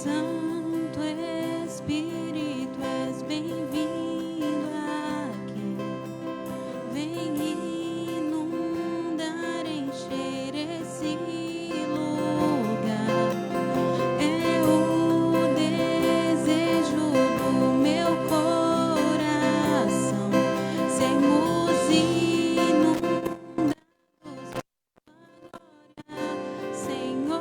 Santo Espírito, és bem-vindo aqui. Vem inundar, encher esse lugar. É o desejo do meu coração sermos inundados pela glória, Senhor.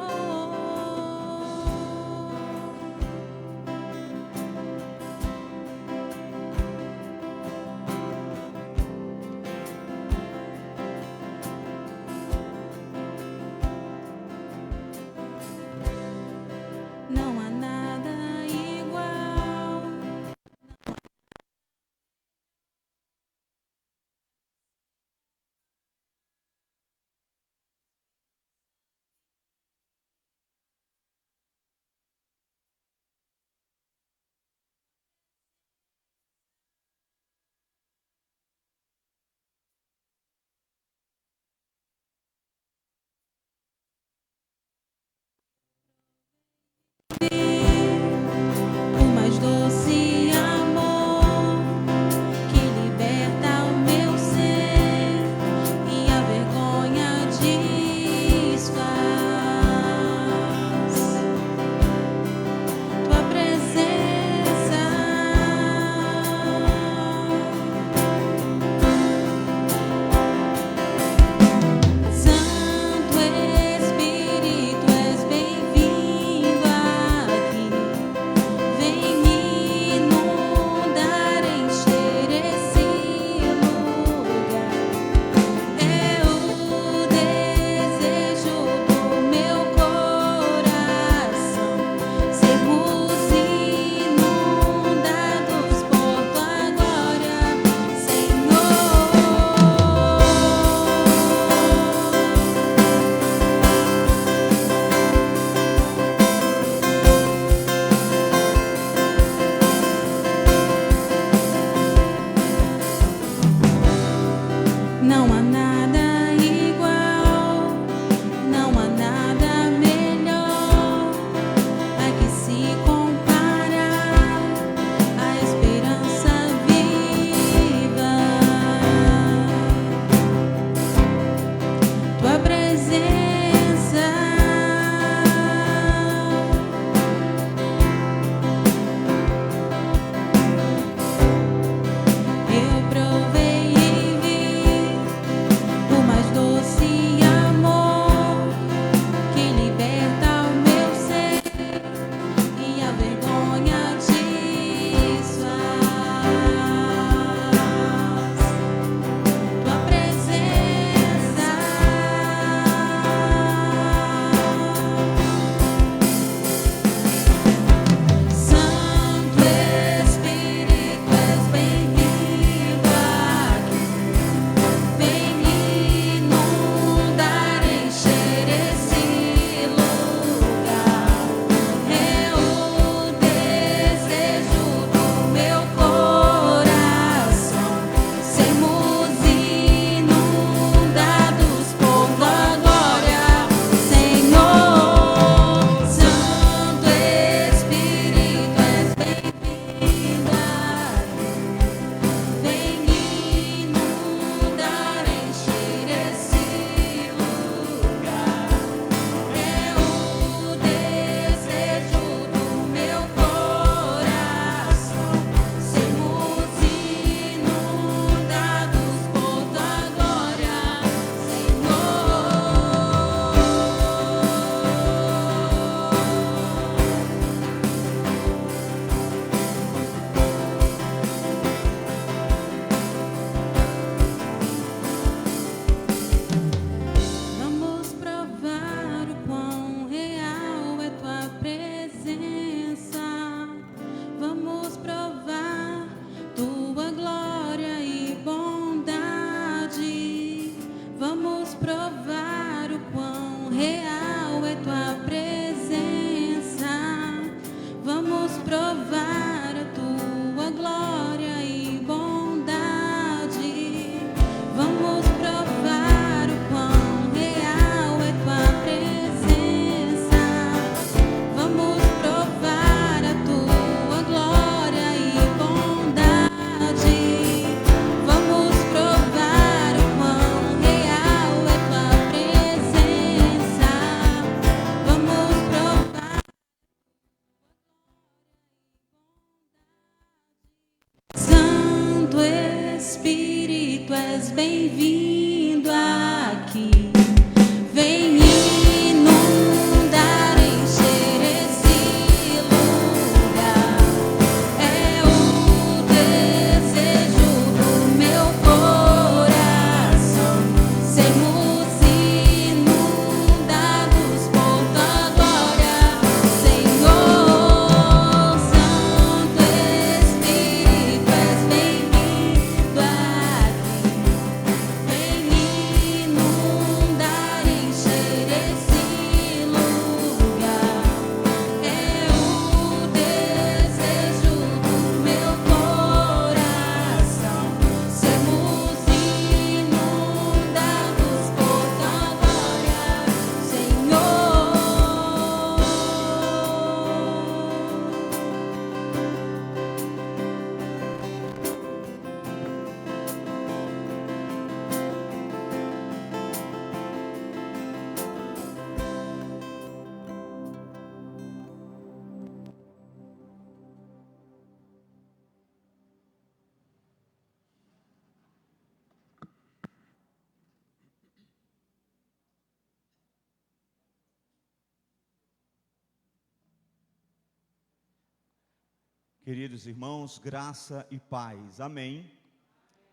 Queridos irmãos, graça e paz, amém.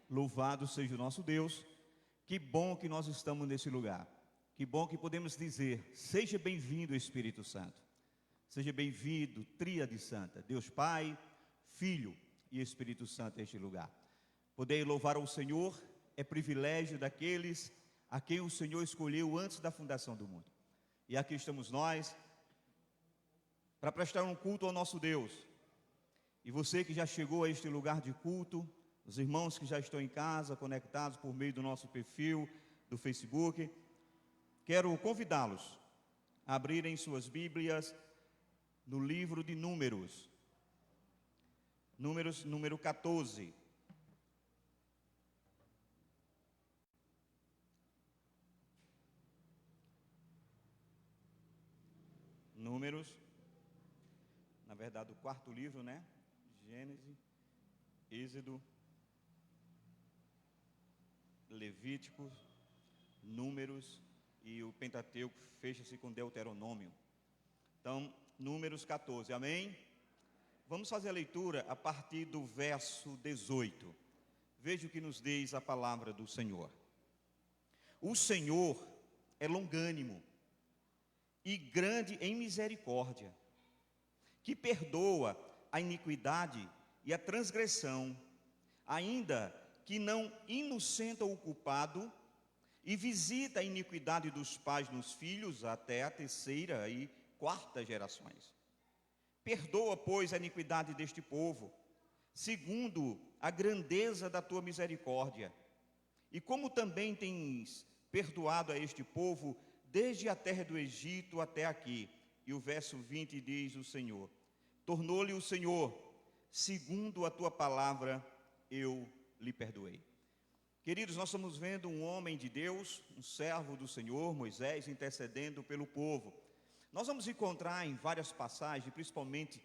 Louvado seja o nosso Deus. Que bom que nós estamos nesse lugar. Que bom que podemos dizer: seja bem-vindo, Espírito Santo. Seja bem-vindo, Tríade Santa, Deus Pai, Filho e Espírito Santo, a este lugar. Poder louvar ao Senhor é privilégio daqueles a quem o Senhor escolheu antes da fundação do mundo. E aqui estamos nós para prestar um culto ao nosso Deus. E você que já chegou a este lugar de culto, os irmãos que já estão em casa, conectados por meio do nosso perfil do Facebook, quero convidá-los a abrirem suas Bíblias no livro de Números, número 14. Números, na verdade, o quarto livro, né? Gênesis, Êxodo, Levítico, Números e o Pentateuco fecha-se com Deuteronômio. Então, Números 14, amém? Vamos fazer a leitura a partir do verso 18. Veja o que nos diz a palavra do Senhor. O Senhor é longânimo e grande em misericórdia, que perdoa a iniquidade e a transgressão, ainda que não inocenta o culpado, e visita a iniquidade dos pais nos filhos até a terceira e quarta gerações. Perdoa, pois, a iniquidade deste povo, segundo a grandeza da tua misericórdia, e como também tens perdoado a este povo desde a terra do Egito até aqui. E o verso 20 diz o Senhor: tornou-lhe o Senhor, segundo a tua palavra, eu lhe perdoei. Queridos, nós estamos vendo um homem de Deus, um servo do Senhor, Moisés, intercedendo pelo povo. Nós vamos encontrar em várias passagens, principalmente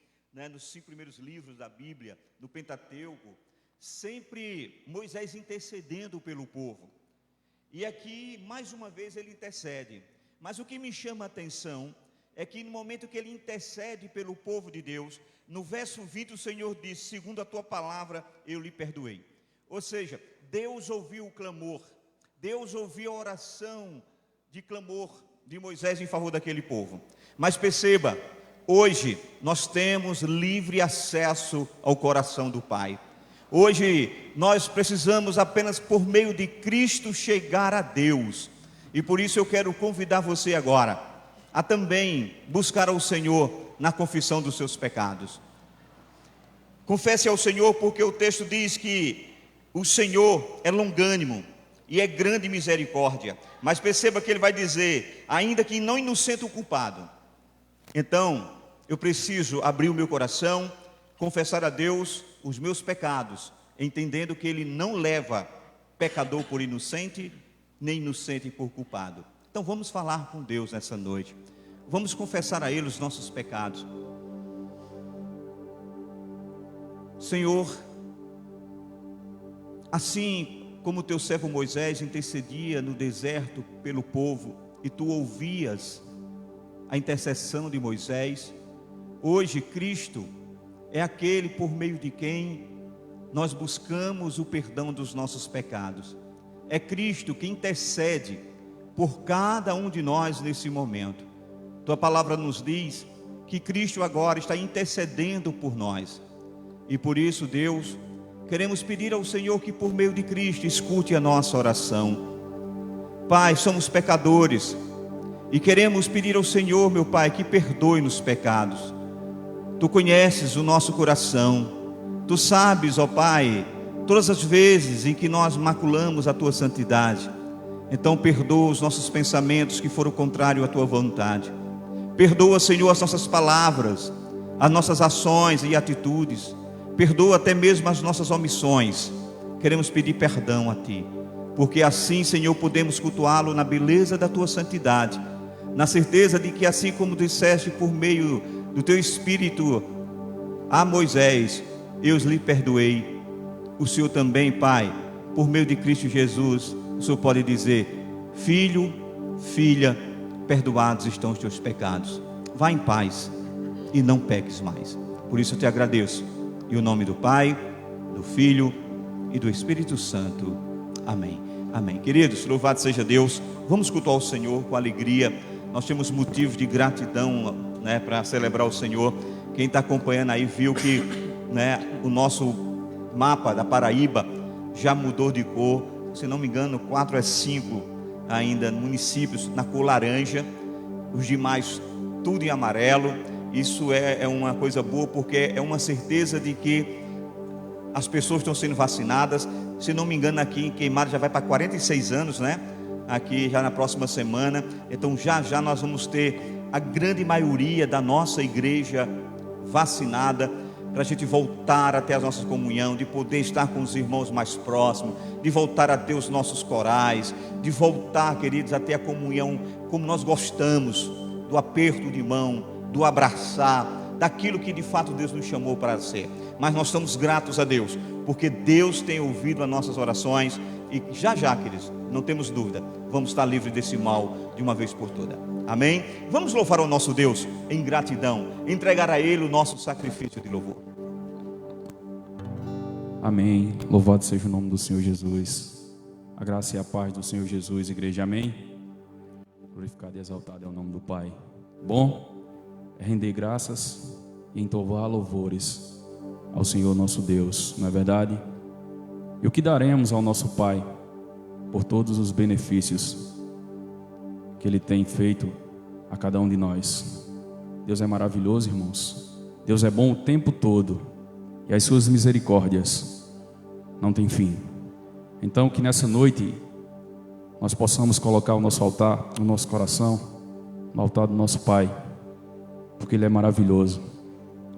nos 5 primeiros livros da Bíblia, no Pentateuco, sempre Moisés intercedendo pelo povo. E aqui, mais uma vez, ele intercede. Mas o que me chama a atenção é que no momento que ele intercede pelo povo de Deus, no verso 20 o Senhor diz: segundo a tua palavra eu lhe perdoei. Ou seja, Deus ouviu o clamor, Deus ouviu a oração de clamor de Moisés em favor daquele povo. Mas perceba, hoje nós temos livre acesso ao coração do Pai. Hoje nós precisamos apenas por meio de Cristo chegar a Deus. E por isso eu quero convidar você agora a também buscar ao Senhor na confissão dos seus pecados. Confesse ao Senhor, porque o texto diz que o Senhor é longânimo e é grande misericórdia. Mas perceba que ele vai dizer: ainda que não inocente o culpado. Então, eu preciso abrir o meu coração, confessar a Deus os meus pecados, entendendo que Ele não leva pecador por inocente, nem inocente por culpado. Então vamos falar com Deus nessa noite. Vamos confessar a Ele os nossos pecados. Senhor, assim como o teu servo Moisés intercedia no deserto pelo povo, e tu ouvias a intercessão de Moisés, hoje Cristo é aquele por meio de quem nós buscamos o perdão dos nossos pecados. É Cristo que intercede por cada um de nós nesse momento. Tua palavra nos diz que Cristo agora está intercedendo por nós. E por isso, Deus, queremos pedir ao Senhor que por meio de Cristo escute a nossa oração. Pai, somos pecadores e queremos pedir ao Senhor, meu Pai, que perdoe-nos pecados. Tu conheces o nosso coração. Tu sabes, ó Pai, todas as vezes em que nós maculamos a Tua santidade. Então perdoa os nossos pensamentos que foram contrários à Tua vontade. Perdoa, Senhor, as nossas palavras, as nossas ações e atitudes. Perdoa até mesmo as nossas omissões. Queremos pedir perdão a Ti, porque assim, Senhor, podemos cultuá-lo na beleza da Tua santidade, na certeza de que assim como disseste por meio do Teu Espírito a Moisés: eu lhe perdoei, o Senhor também, Pai, por meio de Cristo Jesus, o Senhor pode dizer: filho, filha, perdoados estão os teus pecados. Vá em paz e não peques mais. Por isso eu te agradeço Em o nome do Pai, do Filho e do Espírito Santo. Amém. Amém. Queridos, louvado seja Deus. Vamos cultuar o Senhor com alegria. Nós temos motivos de gratidão, né, para celebrar o Senhor. Quem está acompanhando aí viu que, né, o nosso mapa da Paraíba já mudou de cor. Se não me engano, 4 a 5 ainda municípios na cor laranja. Os demais tudo em amarelo. Isso é uma coisa boa, porque é uma certeza de que as pessoas estão sendo vacinadas. Se não me engano, aqui em Queimados já vai para 46 anos, né? Aqui já na próxima semana. Então já nós vamos ter a grande maioria da nossa igreja vacinada, para a gente voltar até a nossa comunhão, de poder estar com os irmãos mais próximos, de voltar a ter os nossos corais, de voltar, queridos, a ter a comunhão como nós gostamos, do aperto de mão, do abraçar, daquilo que de fato Deus nos chamou para ser. Mas nós estamos gratos a Deus, porque Deus tem ouvido as nossas orações, e já, queridos, não temos dúvida, vamos estar livres desse mal de uma vez por todas. Amém? Vamos louvar ao nosso Deus em gratidão, entregar a Ele o nosso sacrifício de louvor. Amém. Louvado seja o nome do Senhor Jesus. A graça e a paz do Senhor Jesus, igreja. Amém. Glorificado e exaltado é o nome do Pai. Bom é render graças e entoar louvores ao Senhor nosso Deus, não é verdade? E o que daremos ao nosso Pai por todos os benefícios que Ele tem feito a cada um de nós? Deus é maravilhoso, irmãos. Deus é bom o tempo todo, e as suas misericórdias não têm fim. Então que nessa noite nós possamos colocar o nosso altar, o nosso coração no altar do nosso Pai, porque Ele é maravilhoso.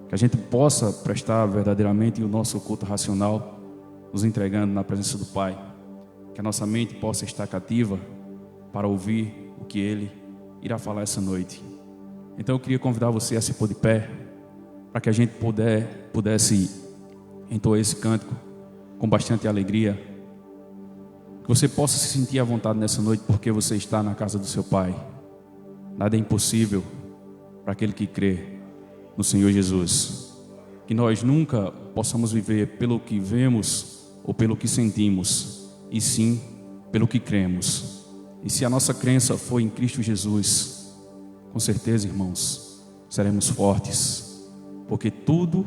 Que a gente possa prestar verdadeiramente o nosso culto racional, nos entregando na presença do Pai. Que a nossa mente possa estar cativa para ouvir o que Ele irá falar essa noite. Então eu queria convidar você a se pôr de pé, para que a gente pudesse entoar esse cântico com bastante alegria. Que você possa se sentir à vontade nessa noite, porque você está na casa do seu Pai. Nada é impossível para aquele que crê no Senhor Jesus. Que nós nunca possamos viver pelo que vemos ou pelo que sentimos, e sim pelo que cremos. E se a nossa crença for em Cristo Jesus, com certeza, irmãos, seremos fortes, porque tudo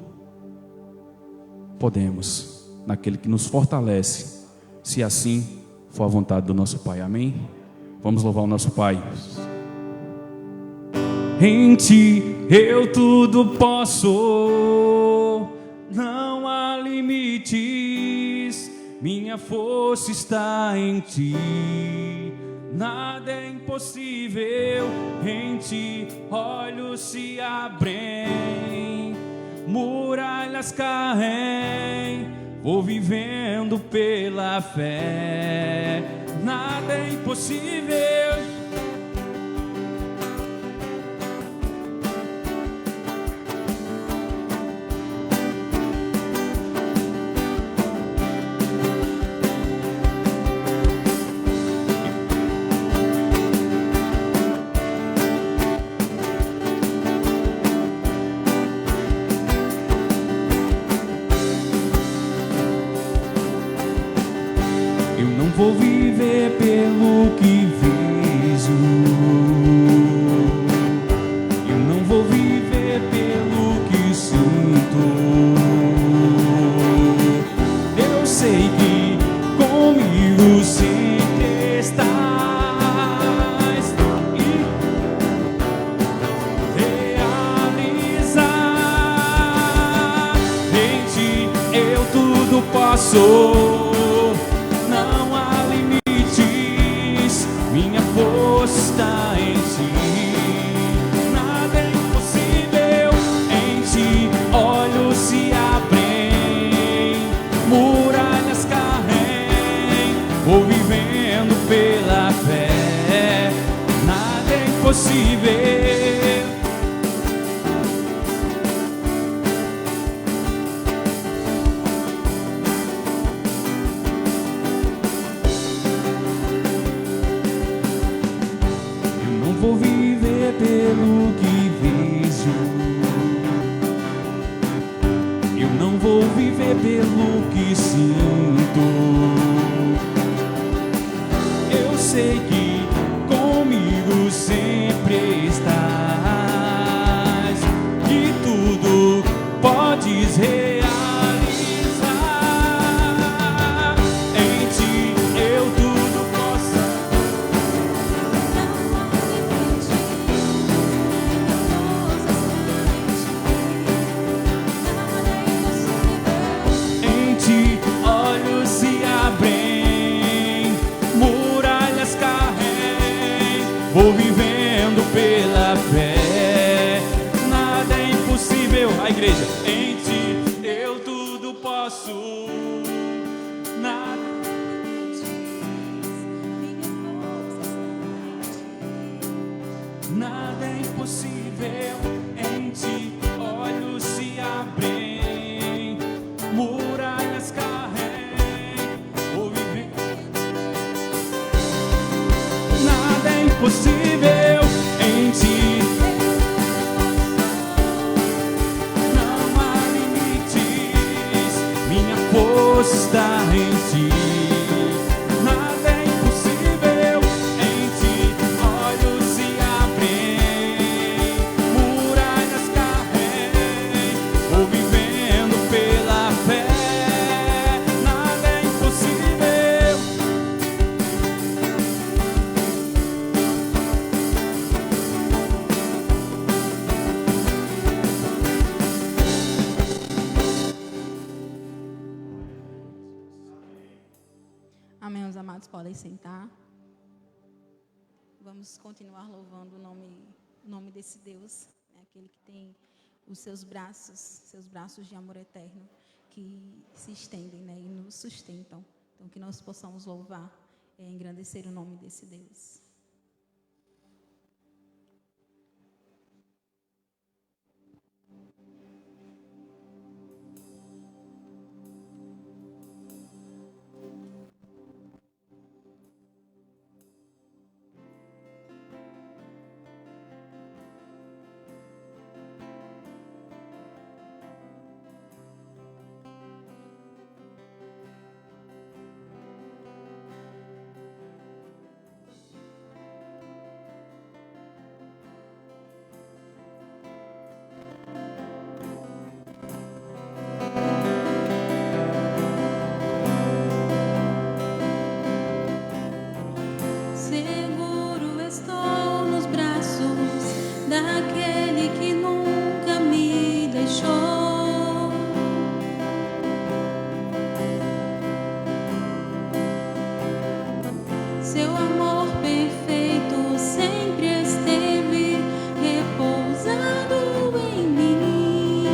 podemos naquele que nos fortalece, se assim for a vontade do nosso Pai. Amém? Vamos louvar o nosso Pai. Em Ti eu tudo posso, não há limites, minha força está em Ti. Nada é impossível, em Ti olhos se abrem, muralhas caem, vou vivendo pela fé. Nada é impossível. Vou viver pelo que vejo, eu não vou viver pelo que sinto. Eu sei que comigo sempre estás e realizar. Em Ti eu tudo posso. Está em Ti, nada é impossível. Em Ti olhos se abrem, muralhas caem, vou vivendo pela fé. Nada é impossível. igreja. Em ti eu tudo posso. Nada. Nada é impossível em ti. Olhos se abrem, muralhas caem, vou viver. Nada é impossível em ti. Não há limites, minha força está em ti. Nada é impossível em ti. Olhos se abrem, muralhas caem, vou vivendo pela fé. Nada é impossível. Amém, os amados podem sentar. Vamos continuar louvando o nome desse Deus, né? Aquele que tem os seus braços de amor eterno, que se estendem, né? E nos sustentam. Então, que nós possamos louvar e engrandecer o nome desse Deus. Seguro estou nos braços daquele que nunca me deixou. Seu amor perfeito sempre esteve repousado em mim.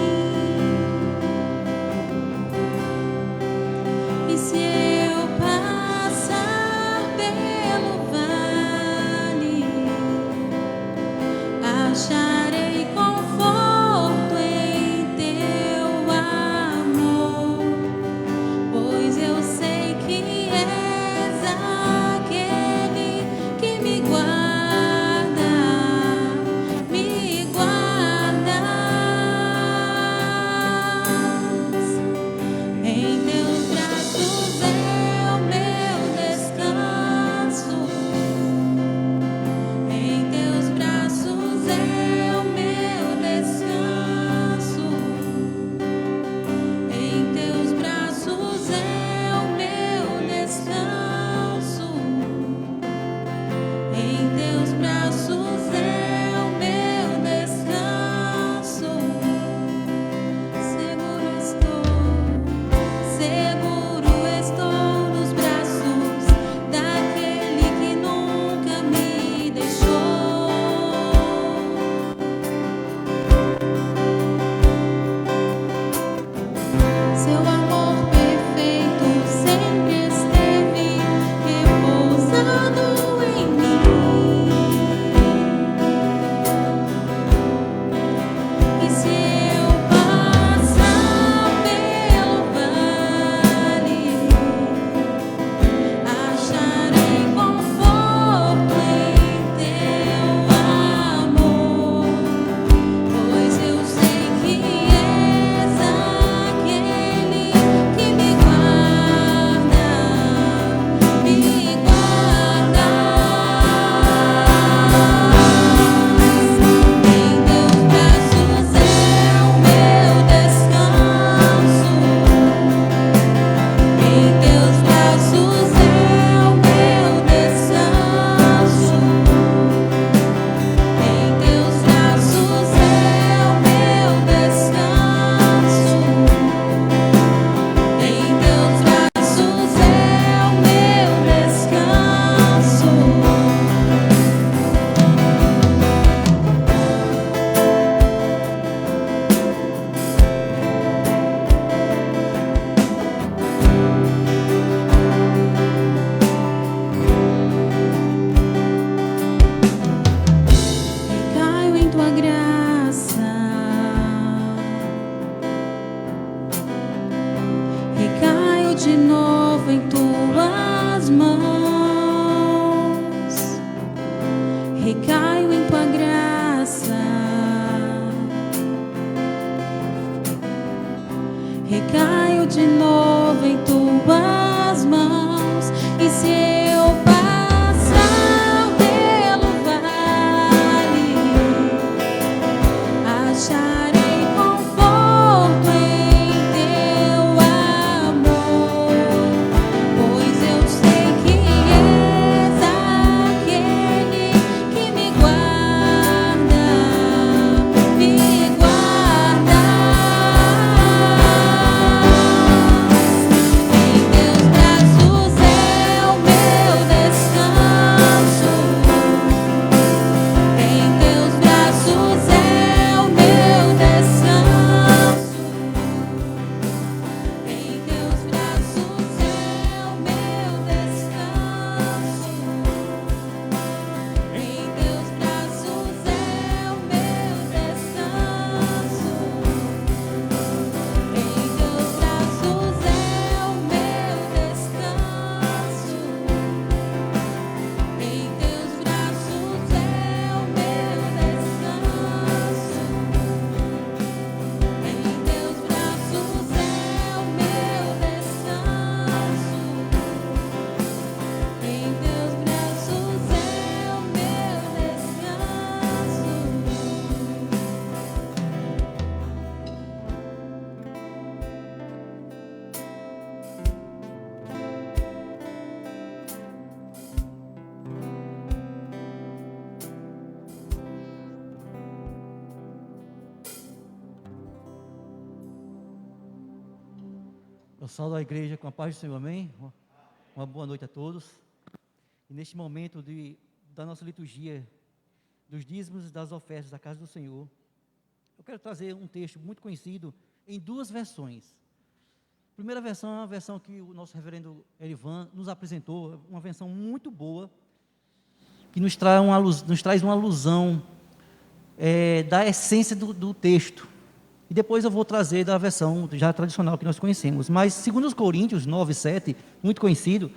E se eu passar pelo vale, acharei conforto em teu amor, pois eu sei que és aquele que me guarda, me guardas. Em teus braços é o meu descanso. Em teus braços é coloco de novo em tuas mãos. E se eu passar pelo vale, acharei conforto em teu amor, pois eu sei que és aquele que me guarda, me guarda. Em teus braços é o meu descanso. Em teus braços é o meu descanso. Em teus braços é o meu descanso. Em teus braços é o meu descanso. Em teus braços é o meu descanso. Em teus braços é o meu descanso. Em teus braços é o meu descanso. Em teus braços é o meu Eu saúdo a igreja com a paz do Senhor, amém? Uma boa noite a todos. E neste momento da nossa liturgia, dos dízimos e das ofertas da casa do Senhor, eu quero trazer um texto muito conhecido em duas versões. A primeira versão é uma versão que o nosso reverendo Erivan nos apresentou, uma versão muito boa, que nos traz uma alusão da essência do texto. E depois eu vou trazer da versão já tradicional que nós conhecemos. Mas, segundo os Coríntios 9, 7, muito conhecido,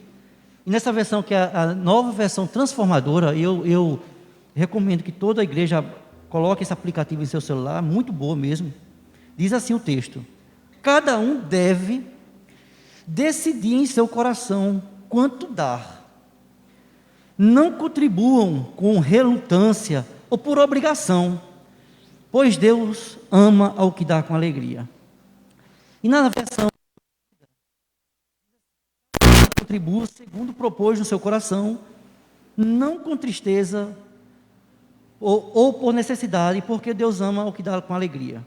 e nessa versão que é a nova versão transformadora, eu recomendo que toda a igreja coloque esse aplicativo em seu celular, muito boa mesmo. Diz assim o texto: cada um deve decidir em seu coração quanto dar. Não contribuam com relutância ou por obrigação, pois Deus ama ao que dá com alegria. E na versão, contribua segundo propôs no seu coração, não com tristeza ou por necessidade, porque Deus ama ao que dá com alegria.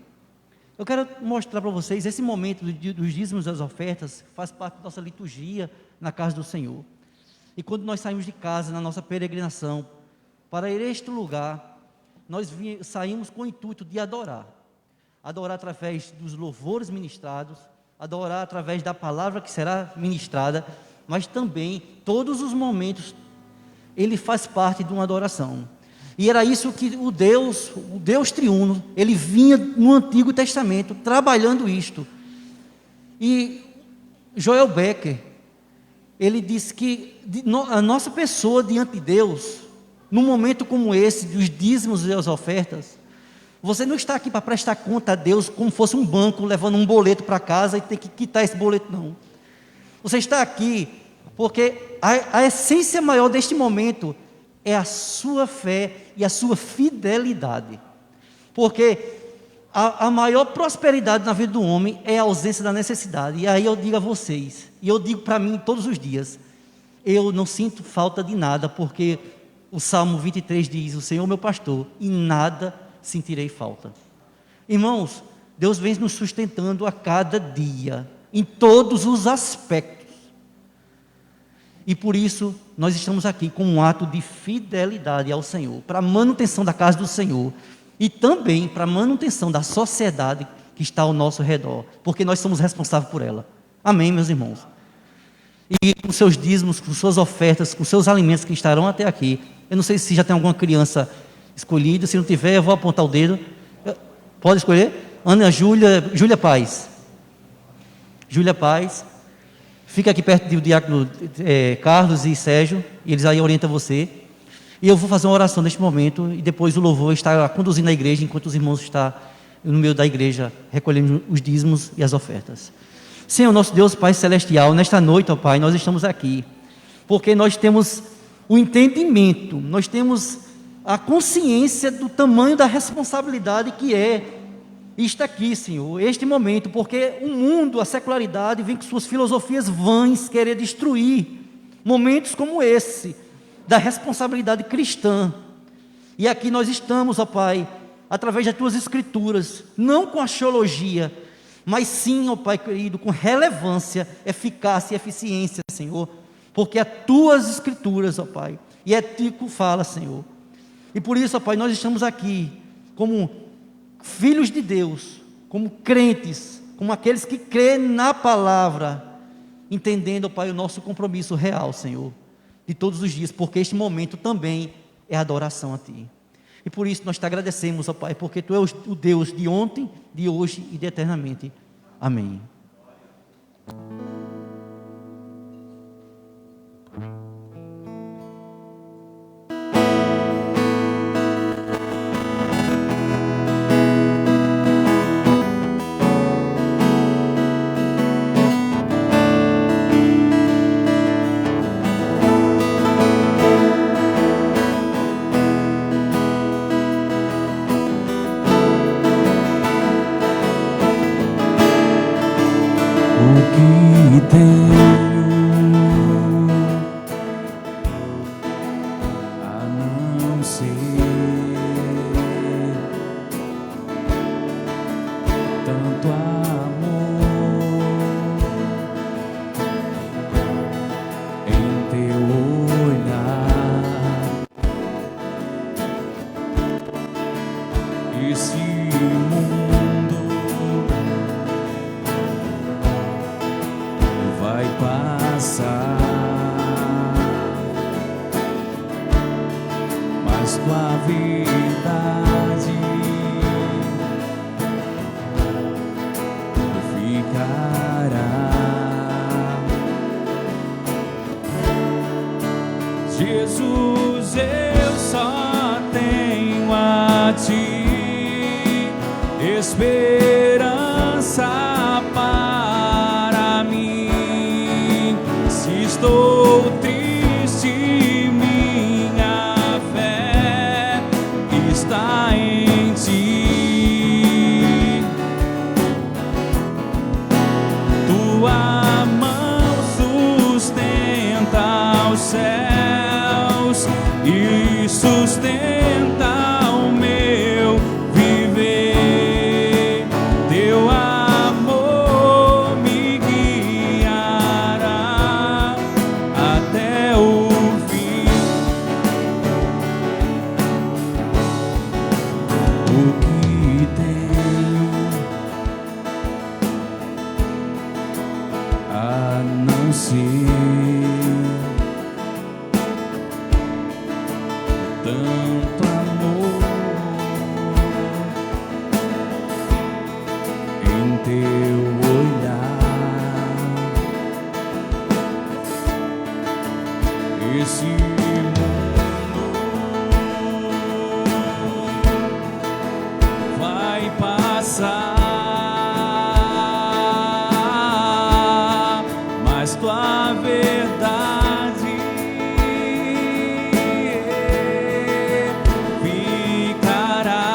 Eu quero mostrar para vocês esse momento dos dízimos e das ofertas, faz parte da nossa liturgia na casa do Senhor. E quando nós saímos de casa, na nossa peregrinação, para ir a este lugar, nós saímos com o intuito de adorar através dos louvores ministrados, adorar através da palavra que será ministrada, mas também, todos os momentos, ele faz parte de uma adoração. E era isso que o Deus triuno, ele vinha no Antigo Testamento, trabalhando isto. E Joel Becker, ele disse que a nossa pessoa diante de Deus, num momento como esse, dos dízimos e das ofertas, você não está aqui para prestar conta a Deus como fosse um banco, levando um boleto para casa e ter que quitar esse boleto, não. Você está aqui porque a essência maior deste momento é a sua fé e a sua fidelidade. Porque a maior prosperidade na vida do homem é a ausência da necessidade. E aí eu digo a vocês, e eu digo para mim todos os dias, eu não sinto falta de nada, porque o Salmo 23 diz: o Senhor é meu pastor, e nada sentirei falta. Irmãos, Deus vem nos sustentando a cada dia, em todos os aspectos. E por isso, nós estamos aqui com um ato de fidelidade ao Senhor, para a manutenção da casa do Senhor, e também para a manutenção da sociedade que está ao nosso redor, porque nós somos responsáveis por ela. Amém, meus irmãos? E com seus dízimos, com suas ofertas, com seus alimentos que estarão até aqui, eu não sei se já tem alguma criança escolhida, se não tiver, eu vou apontar o dedo. Pode escolher? Ana Júlia Paz. Júlia Paz. Fica aqui perto do diácono Carlos e Sérgio, e eles aí orientam você. E eu vou fazer uma oração neste momento, e depois o louvor está conduzindo a igreja, enquanto os irmãos estão no meio da igreja, recolhendo os dízimos e as ofertas. Senhor, nosso Deus Pai Celestial, nesta noite, ó Pai, nós estamos aqui, porque nós temos o entendimento, nós temos a consciência do tamanho da responsabilidade que é isto aqui, Senhor, este momento, porque o mundo, a secularidade, vem com suas filosofias vãs querer destruir momentos como esse, da responsabilidade cristã. E aqui nós estamos, ó Pai, através das Tuas Escrituras, não com axiologia, mas sim, ó Pai querido, com relevância, eficácia e eficiência, Senhor, porque as Tuas Escrituras, ó Pai, e é Tu que fala, Senhor. E por isso, ó Pai, nós estamos aqui como filhos de Deus, como crentes, como aqueles que creem na palavra, entendendo, ó Pai, o nosso compromisso real, Senhor, de todos os dias, porque este momento também é adoração a Ti. E por isso nós te agradecemos, ó Pai, porque Tu és o Deus de ontem, de hoje e de eternamente. Amém. O que tenho a não ser tanto amor em Teu olhar, esse mundo vai passar, mas Tua verdade ficará. Jesus, eu só tenho a Ti esperança para mim. Se estou triste, minha fé está em Ti. Tua mão sustenta os céus e sustenta o meu viver. Teu amor me guiará até o fim. O que tenho a não ser tanto amor em Teu olhar, esse mundo vai passar, mas Tua verdade ficará.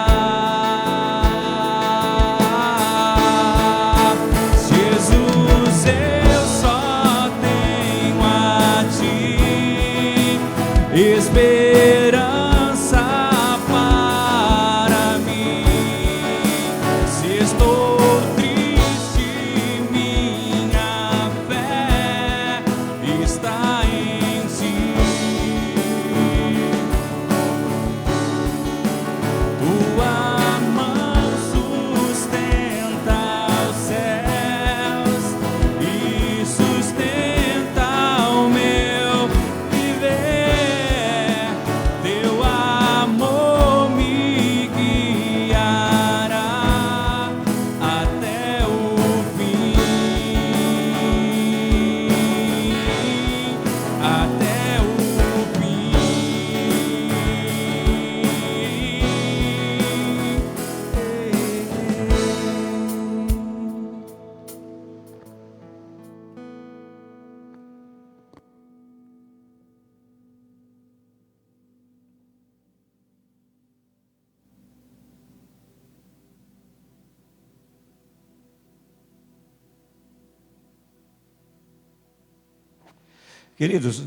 Queridos,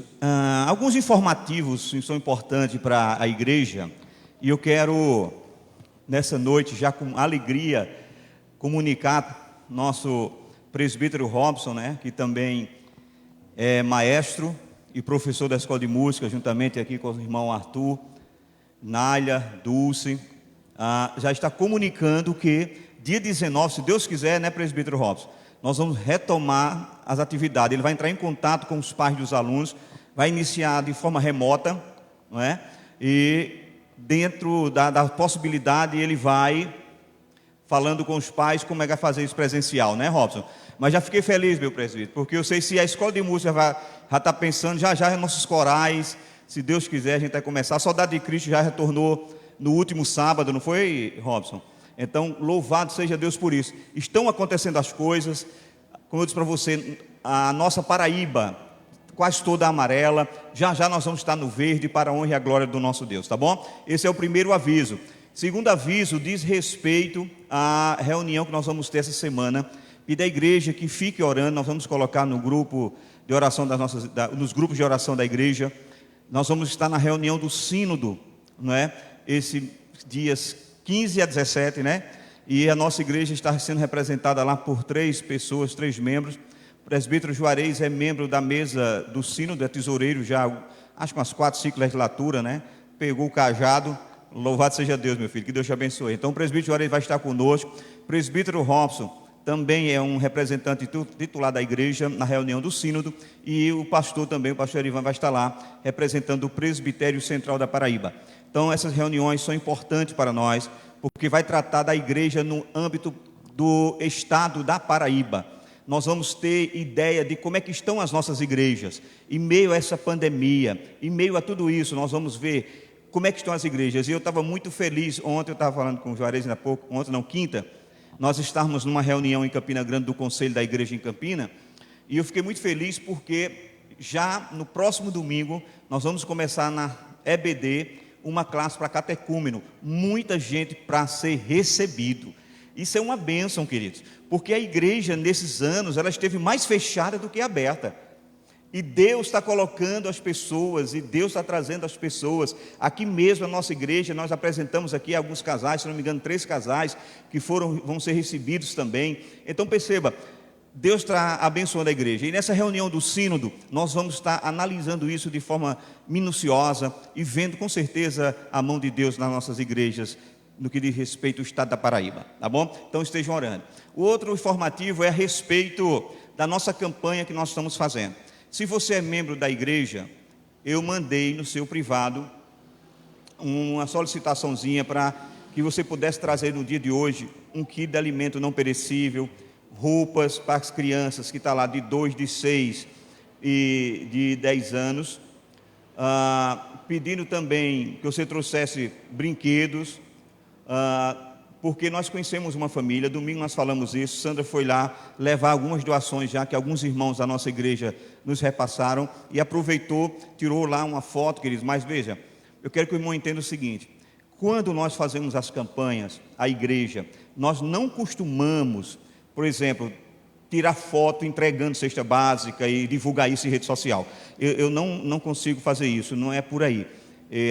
alguns informativos são importantes para a igreja, e eu quero, nessa noite, já com alegria, comunicar nosso presbítero Robson, né, que também é maestro e professor da Escola de Música, juntamente aqui com o irmão Arthur, Nália, Dulce, já está comunicando que dia 19, se Deus quiser, né, presbítero Robson, nós vamos retomar as atividades. Ele vai entrar em contato com os pais dos alunos, vai iniciar de forma remota, não é? E dentro da possibilidade, ele vai falando com os pais como é que vai fazer isso presencial, né, Robson? Mas já fiquei feliz, meu presbítero, porque eu sei se a Escola de Música já está pensando, já nossos corais, se Deus quiser, a gente vai começar. A Saudade de Cristo já retornou no último sábado, não foi, Robson? Então, louvado seja Deus por isso. Estão acontecendo as coisas, como eu disse para você, a nossa Paraíba, quase toda amarela, já nós vamos estar no verde para a honra e a glória do nosso Deus, tá bom? Esse é o primeiro aviso. Segundo aviso, diz respeito à reunião que nós vamos ter essa semana, e da igreja que fique orando. Nós vamos colocar no grupo de oração nos grupos de oração da igreja. Nós vamos estar na reunião do sínodo, não é? Esse dias 15 a 17, né? E a nossa igreja está sendo representada lá por 3 pessoas, 3 membros. O presbítero Juarez é membro da mesa do sínodo, é tesoureiro já, acho que umas 4, 5 legislaturas, né? Pegou o cajado. Louvado seja Deus, meu filho, que Deus te abençoe. Então o presbítero Juarez vai estar conosco. O presbítero Robson também é um representante titular da igreja na reunião do sínodo, e o pastor também, o pastor Ivan, vai estar lá representando o presbitério central da Paraíba. Então essas reuniões são importantes para nós, porque vai tratar da igreja no âmbito do estado da Paraíba. Nós vamos ter ideia de como é que estão as nossas igrejas, em meio a essa pandemia, em meio a tudo isso. Nós vamos ver como é que estão as igrejas. E eu estava muito feliz, ontem eu estava falando com o Juarez ainda há pouco, ontem não, quinta, nós estávamos numa reunião em Campina Grande, do Conselho da Igreja em Campina, e eu fiquei muito feliz porque já no próximo domingo nós vamos começar na EBD uma classe para catecúmeno, muita gente para ser recebido. Isso é uma bênção, queridos, porque a igreja nesses anos ela esteve mais fechada do que aberta. E Deus está colocando as pessoas, e Deus está trazendo as pessoas. Aqui mesmo na nossa igreja, nós apresentamos aqui alguns casais, se não me engano 3 casais, que vão ser recebidos também. Então perceba, Deus está abençoando a igreja. E nessa reunião do sínodo, nós vamos estar analisando isso de forma minuciosa e vendo com certeza a mão de Deus nas nossas igrejas, no que diz respeito ao estado da Paraíba, tá bom? Então estejam orando. O outro informativo é a respeito da nossa campanha que nós estamos fazendo. Se você é membro da igreja, eu mandei no seu privado uma solicitaçãozinha para que você pudesse trazer no dia de hoje um quilo de alimento não perecível, roupas para as crianças que está lá de 2, de 6 e de 10 anos, pedindo também que você trouxesse brinquedos, porque nós conhecemos uma família. Domingo nós falamos isso, Sandra foi lá levar algumas doações já que alguns irmãos da nossa igreja nos repassaram, e aproveitou, tirou lá uma foto, queridos. Mas veja, eu quero que o irmão entenda o seguinte: quando nós fazemos as campanhas, a igreja, nós não costumamos, por exemplo, tirar foto entregando cesta básica e divulgar isso em rede social. Eu não consigo fazer isso, não é por aí.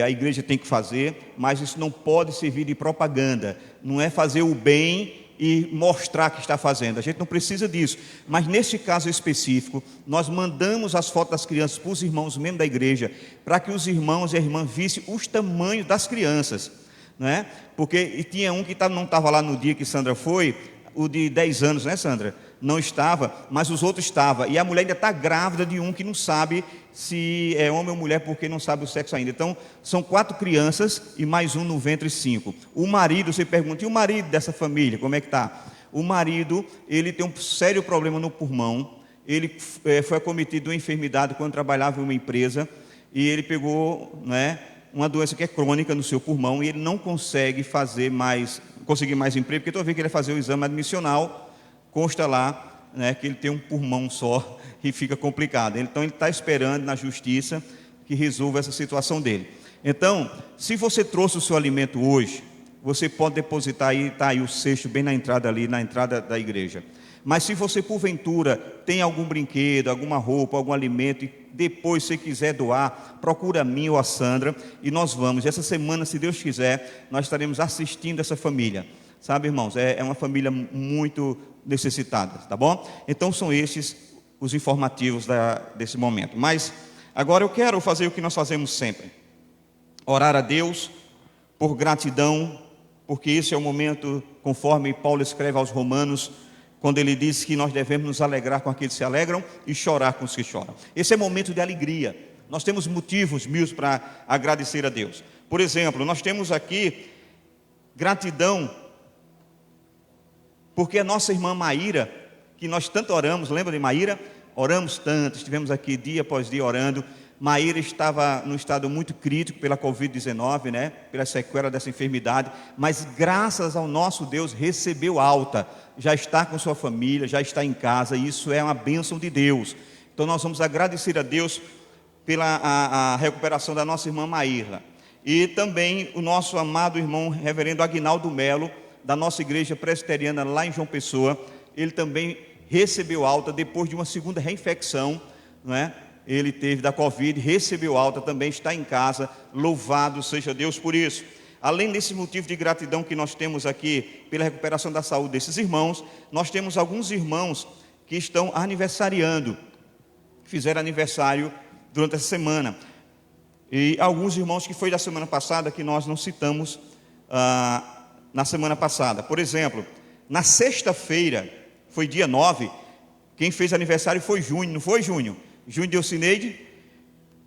A igreja tem que fazer, mas isso não pode servir de propaganda. Não é fazer o bem e mostrar que está fazendo. A gente não precisa disso. Mas neste caso específico, nós mandamos as fotos das crianças para os irmãos membros da igreja, para que os irmãos e a irmã vissem os tamanhos das crianças, né? Porque tinha um que não estava lá no dia que Sandra foi, o de 10 anos, né, Sandra? Não estava, mas os outros estavam. E a mulher ainda está grávida de um que não sabe se é homem ou mulher, porque não sabe o sexo ainda. Então, são 4 crianças e mais um no ventre, 5. O marido, você pergunta, e o marido dessa família, como é que está? O marido, ele tem um sério problema no pulmão. Ele foi acometido de uma enfermidade quando trabalhava em uma empresa, e ele pegou, né, uma doença que é crônica no seu pulmão, e ele não consegue conseguir mais emprego, porque toda vez que ele vai fazer o exame admissional, consta lá, né, que ele tem um pulmão só e fica complicado. Então ele está esperando na justiça que resolva essa situação dele. Então, se você trouxe o seu alimento hoje, você pode depositar aí, está aí o cesto bem na entrada ali, na entrada da igreja. Mas se você porventura tem algum brinquedo, alguma roupa, algum alimento, e depois se quiser doar, procura a mim ou a Sandra, e nós vamos. Essa semana, se Deus quiser, nós estaremos assistindo essa família. Sabe, irmãos, é uma família muito necessitada, tá bom? Então são esses os informativos desse momento. Mas agora eu quero fazer o que nós fazemos sempre: orar a Deus por gratidão, porque esse é o momento, conforme Paulo escreve aos Romanos, quando ele diz que nós devemos nos alegrar com aqueles que se alegram e chorar com os que choram. Esse é momento de alegria. Nós temos motivos mil para agradecer a Deus. Por exemplo, nós temos aqui gratidão porque a nossa irmã Maíra, que nós tanto oramos, lembra de Maíra? Oramos tanto, estivemos aqui dia após dia orando. Maíra estava num estado muito crítico pela Covid-19, né? Pela sequela dessa enfermidade, mas graças ao nosso Deus recebeu alta, já está com sua família, já está em casa, e isso é uma bênção de Deus. Então nós vamos agradecer a Deus pela a recuperação da nossa irmã Maíra, e também o nosso amado irmão reverendo Aguinaldo Melo, da nossa igreja presbiteriana lá em João Pessoa. Ele também recebeu alta depois de uma segunda reinfecção, não é? Ele teve da Covid, recebeu alta, também está em casa, louvado seja Deus por isso. Além desse motivo de gratidão que nós temos aqui pela recuperação da saúde desses irmãos, nós temos alguns irmãos que estão aniversariando, fizeram aniversário durante essa semana, e alguns irmãos que foi da semana passada, que nós não citamos na semana passada. Por exemplo, na sexta-feira, foi dia 9, quem fez aniversário foi Júnior, não foi, Júnior? Júnior Delcineide.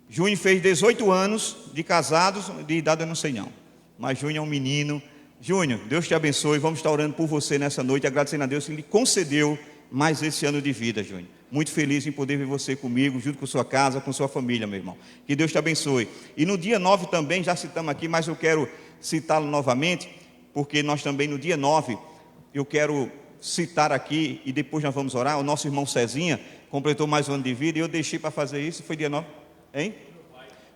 Júnior fez 18 anos de casados, de idade eu não sei não, mas Júnior é um menino. Júnior, Deus te abençoe, vamos estar orando por você nessa noite, agradecendo a Deus que Ele concedeu mais esse ano de vida, Júnior. Muito feliz em poder ver você comigo, junto com sua casa, com sua família, meu irmão. Que Deus te abençoe. E no dia 9 também, já citamos aqui, mas eu quero citá-lo novamente, porque nós também no dia 9, eu quero citar aqui, e depois nós vamos orar, o nosso irmão Cezinha completou mais um ano de vida, e eu deixei para fazer isso, foi dia 9, hein?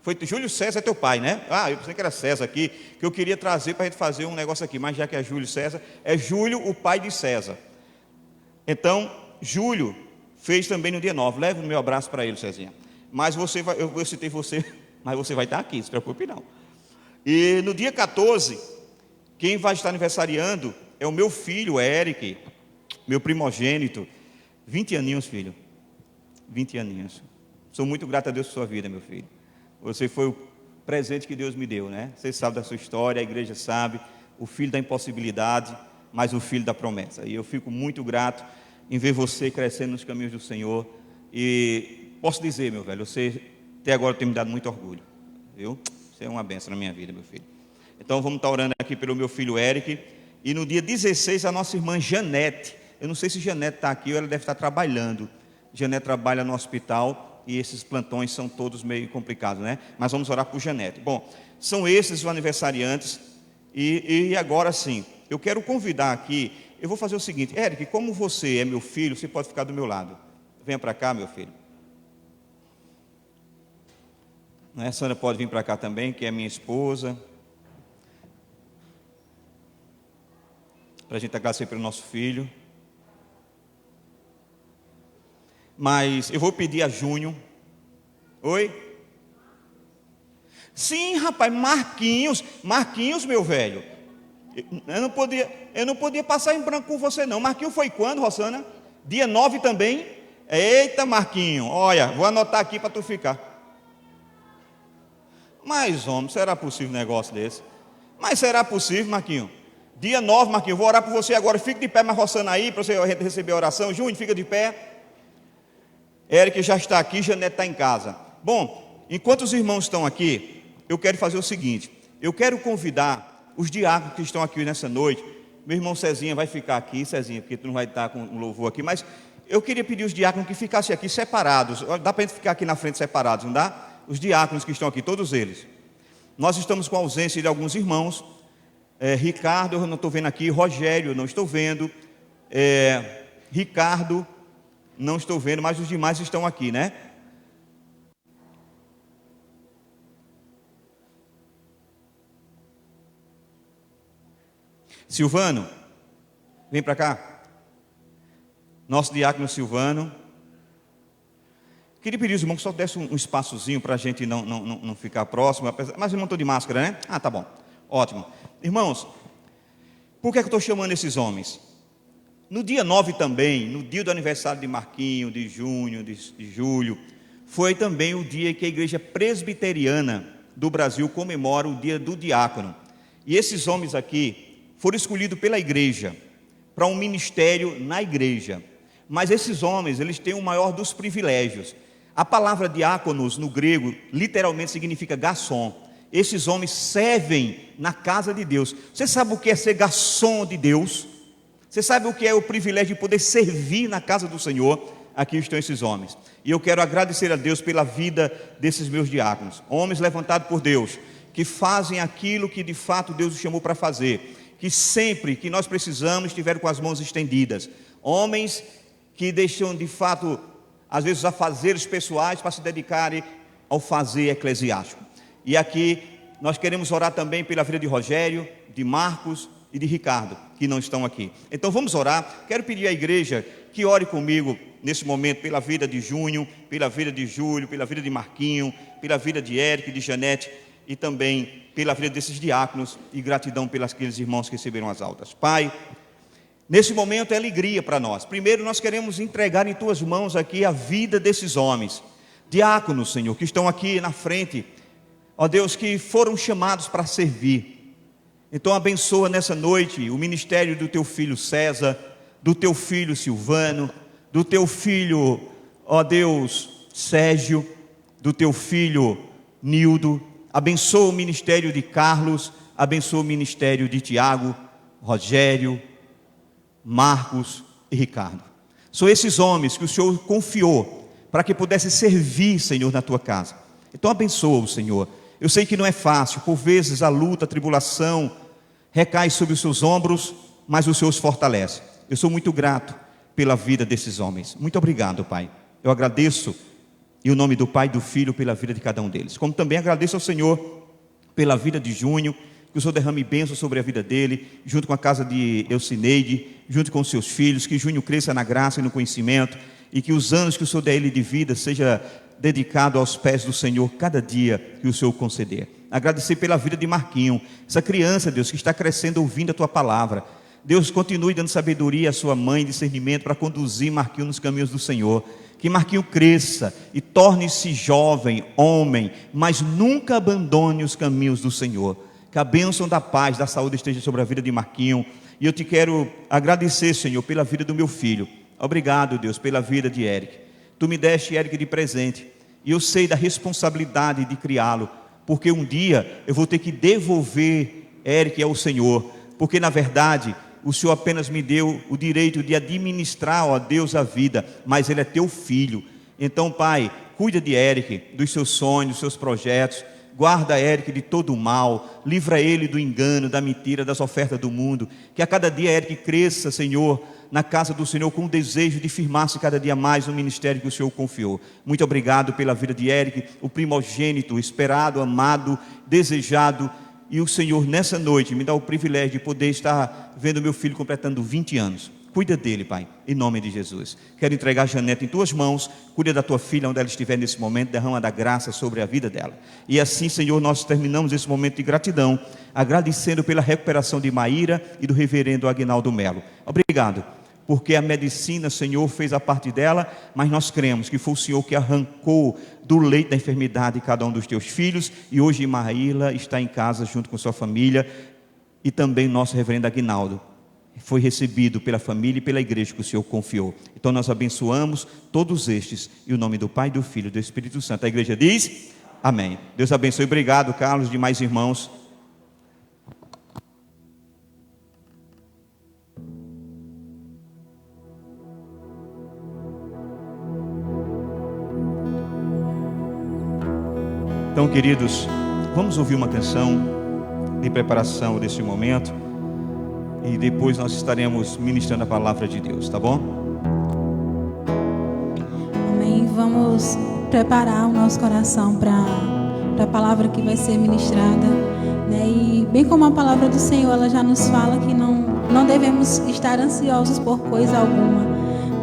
Foi Júlio César, é teu pai, né? Eu pensei que era César aqui, que eu queria trazer para a gente fazer um negócio aqui, mas já que é Júlio César, é Júlio, o pai de César. Então, Júlio fez também no dia 9, leve o meu abraço para ele, Cezinha. Mas você vai, eu citei você, mas você vai estar aqui, não se preocupe não. E no dia 14, quem vai estar aniversariando é o meu filho, Eric, meu primogênito, 20 aninhos, filho, 20 aninhos. Sou muito grato a Deus por sua vida, meu filho. Você foi o presente que Deus me deu, né? Você sabe da sua história, a igreja sabe, o filho da impossibilidade, mas o filho da promessa. E eu fico muito grato em ver você crescendo nos caminhos do Senhor. E posso dizer, meu velho, você até agora tem me dado muito orgulho, viu? Você é uma bênção na minha vida, meu filho. Então vamos estar orando aqui pelo meu filho Eric. E no dia 16, a nossa irmã Janete. Eu não sei se Janete está aqui ou ela deve estar trabalhando. Janete trabalha no hospital e esses plantões são todos meio complicados, né? Mas vamos orar por Janete. Bom, são esses os aniversariantes. E agora sim, eu quero convidar aqui. Eu vou fazer o seguinte: Eric, como você é meu filho, você pode ficar do meu lado. Venha para cá, meu filho. A Sandra pode vir para cá também, que é minha esposa. Para a gente agradecer pelo nosso filho. Mas eu vou pedir a Júnior. Oi? Sim, rapaz, Marquinhos, meu velho. Eu não podia passar em branco com você não. Marquinhos foi quando, Rosana? Dia 9 também? Eita, Marquinhos, olha, vou anotar aqui para tu ficar. Mas, homem, será possível um negócio desse? Mas será possível, Marquinhos? Dia 9, Marquinhos, vou orar por você agora. Fique de pé, mas Rosana aí, para você receber a oração. Júnior, fica de pé. Eric já está aqui, Janete está em casa. Bom, enquanto os irmãos estão aqui, eu quero fazer o seguinte: eu quero convidar os diáconos que estão aqui nessa noite. Meu irmão Cezinha vai ficar aqui, Cezinha, porque tu não vai estar com um louvor aqui, mas eu queria pedir os diáconos que ficassem aqui separados. Dá para a gente ficar aqui na frente separados, não dá? Os diáconos que estão aqui, todos eles. Nós estamos com a ausência de alguns irmãos. Ricardo, eu não estou vendo aqui. Rogério, não estou vendo. Ricardo, não estou vendo, mas os demais estão aqui, né? Silvano, vem para cá. Nosso diácono Silvano. Queria pedir aos irmãos que só desse um espaçozinho para a gente não ficar próximo. Mas eu não estou de máscara, né? Ah, tá bom. Ótimo. Irmãos, por que eu estou chamando esses homens? No dia 9 também, no dia do aniversário de Marquinho, de junho, de julho, foi também o dia que a Igreja Presbiteriana do Brasil comemora o dia do diácono. E esses homens aqui foram escolhidos pela igreja para um ministério na igreja. Mas esses homens, eles têm o maior dos privilégios. A palavra diáconos no grego literalmente significa garçom. Esses homens servem na casa de Deus. Você sabe o que é ser garçom de Deus? Você sabe o que é o privilégio de poder servir na casa do Senhor? Aqui estão esses homens. E eu quero agradecer a Deus pela vida desses meus diáconos. Homens levantados por Deus, que fazem aquilo que de fato Deus os chamou para fazer. Que sempre que nós precisamos estiveram com as mãos estendidas. Homens que deixam de fato, às vezes, os afazeres pessoais para se dedicarem ao fazer eclesiástico. E aqui nós queremos orar também pela vida de Rogério, de Marcos e de Ricardo, que não estão aqui. Então vamos orar. Quero pedir à igreja que ore comigo nesse momento pela vida de Júnior, pela vida de Júlio, pela vida de Marquinho, pela vida de Érico e de Janete e também pela vida desses diáconos, e gratidão pelos aqueles irmãos que receberam as altas. Pai, nesse momento é alegria para nós. Primeiro nós queremos entregar em tuas mãos aqui a vida desses homens, diáconos, Senhor, que estão aqui na frente, ó Deus, que foram chamados para servir. Então abençoa nessa noite o ministério do teu filho César, do teu filho Silvano, do teu filho, ó Deus, Sérgio, do teu filho Nildo. Abençoa o ministério de Carlos, abençoa o ministério de Tiago, Rogério, Marcos e Ricardo. São esses homens que o Senhor confiou para que pudesse servir, Senhor, na tua casa. Então abençoa o Senhor. Eu sei que não é fácil, por vezes a luta, a tribulação recai sobre os seus ombros, mas o Senhor os fortalece. Eu sou muito grato pela vida desses homens. Muito obrigado, Pai. Eu agradeço em nome do Pai e do Filho pela vida de cada um deles. Como também agradeço ao Senhor pela vida de Júnior, que o Senhor derrame bênção sobre a vida dele, junto com a casa de Elcineide, junto com os seus filhos, que Júnior cresça na graça e no conhecimento, e que os anos que o Senhor der a ele de vida seja dedicado aos pés do Senhor cada dia que o Senhor conceder. Agradecer pela vida de Marquinho, essa criança, Deus, que está crescendo ouvindo a tua palavra. Deus, continue dando sabedoria à sua mãe, discernimento para conduzir Marquinho nos caminhos do Senhor. Que Marquinho cresça e torne-se jovem, homem, mas nunca abandone os caminhos do Senhor. Que a bênção da paz, da saúde esteja sobre a vida de Marquinho. E eu te quero agradecer, Senhor, pela vida do meu filho. Obrigado, Deus, pela vida de Eric. Tu me deste Eric de presente, e eu sei da responsabilidade de criá-lo, porque um dia eu vou ter que devolver Eric ao Senhor, porque na verdade o Senhor apenas me deu o direito de administrar, ó Deus, a vida, mas ele é teu filho. Então, Pai, cuida de Eric, dos seus sonhos, dos seus projetos. Guarda Eric de todo o mal, livra ele do engano, da mentira, das ofertas do mundo. Que a cada dia Eric cresça, Senhor, na casa do Senhor, com o desejo de firmar-se cada dia mais no ministério que o Senhor confiou. Muito obrigado pela vida de Eric, o primogênito, esperado, amado, desejado. E o Senhor, nessa noite, me dá o privilégio de poder estar vendo meu filho completando 20 anos. Cuida dele, Pai, em nome de Jesus. Quero entregar a Janete em tuas mãos. Cuida da tua filha onde ela estiver nesse momento. Derrama da graça sobre a vida dela. E assim, Senhor, nós terminamos esse momento de gratidão, agradecendo pela recuperação de Maíra e do reverendo Aguinaldo Melo. Obrigado, porque a medicina, Senhor, fez a parte dela, mas nós cremos que foi o Senhor que arrancou do leito da enfermidade cada um dos teus filhos. E hoje Maíra está em casa junto com sua família. E também nosso reverendo Aguinaldo foi recebido pela família e pela igreja que o Senhor confiou. Então nós abençoamos todos estes, em nome do Pai, do Filho e do Espírito Santo. A igreja diz, amém. Deus abençoe. Obrigado, Carlos, demais irmãos. Então, queridos, vamos ouvir uma canção de preparação desse momento. E depois nós estaremos ministrando a palavra de Deus, tá bom? Amém. Vamos preparar o nosso coração para a palavra que vai ser ministrada. né? E bem como a palavra do Senhor, ela já nos fala que não devemos estar ansiosos por coisa alguma,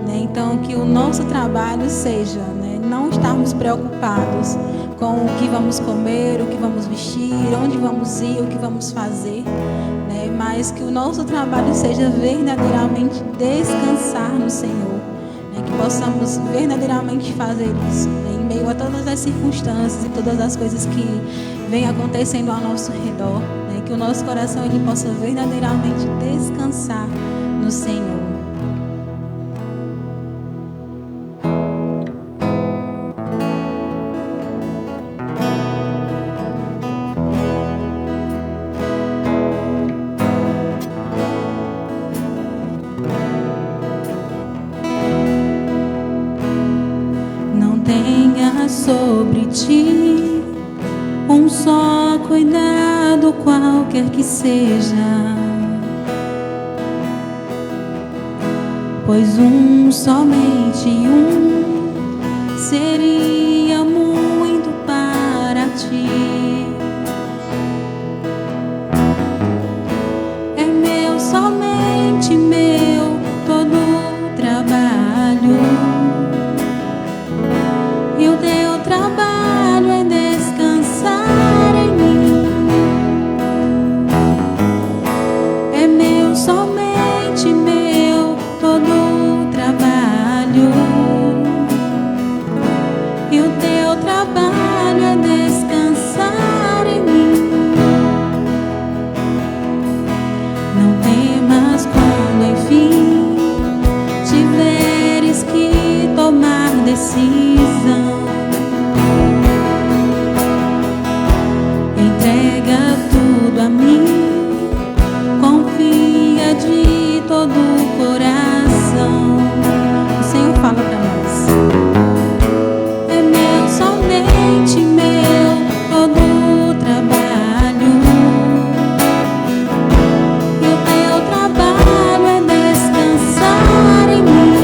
né? Então, que o nosso trabalho seja, né, não estarmos preocupados com o que vamos comer, o que vamos vestir, onde vamos ir, o que vamos fazer, né? Mas que o nosso trabalho seja verdadeiramente descansar no Senhor, né? Que possamos verdadeiramente fazer isso, né? Em meio a todas as circunstâncias e todas as coisas que vêm acontecendo ao nosso redor, né? Que o nosso coração ele possa verdadeiramente descansar no Senhor. Não tenha sobre ti um só cuidado, qualquer que seja, pois somente seria muito para ti. É meu, somente meu, todo o trabalho. E o teu trabalho é descansar em mim. É meu, somente meu, todo o trabalho. E o teu trabalho é descansar em mim. Não temas quando enfim tiveres que tomar decisão. Entrega tudo a mim, confia de todo o coração. O Senhor fala para nós. É meu, somente meu, todo o trabalho. E o teu trabalho é descansar em mim.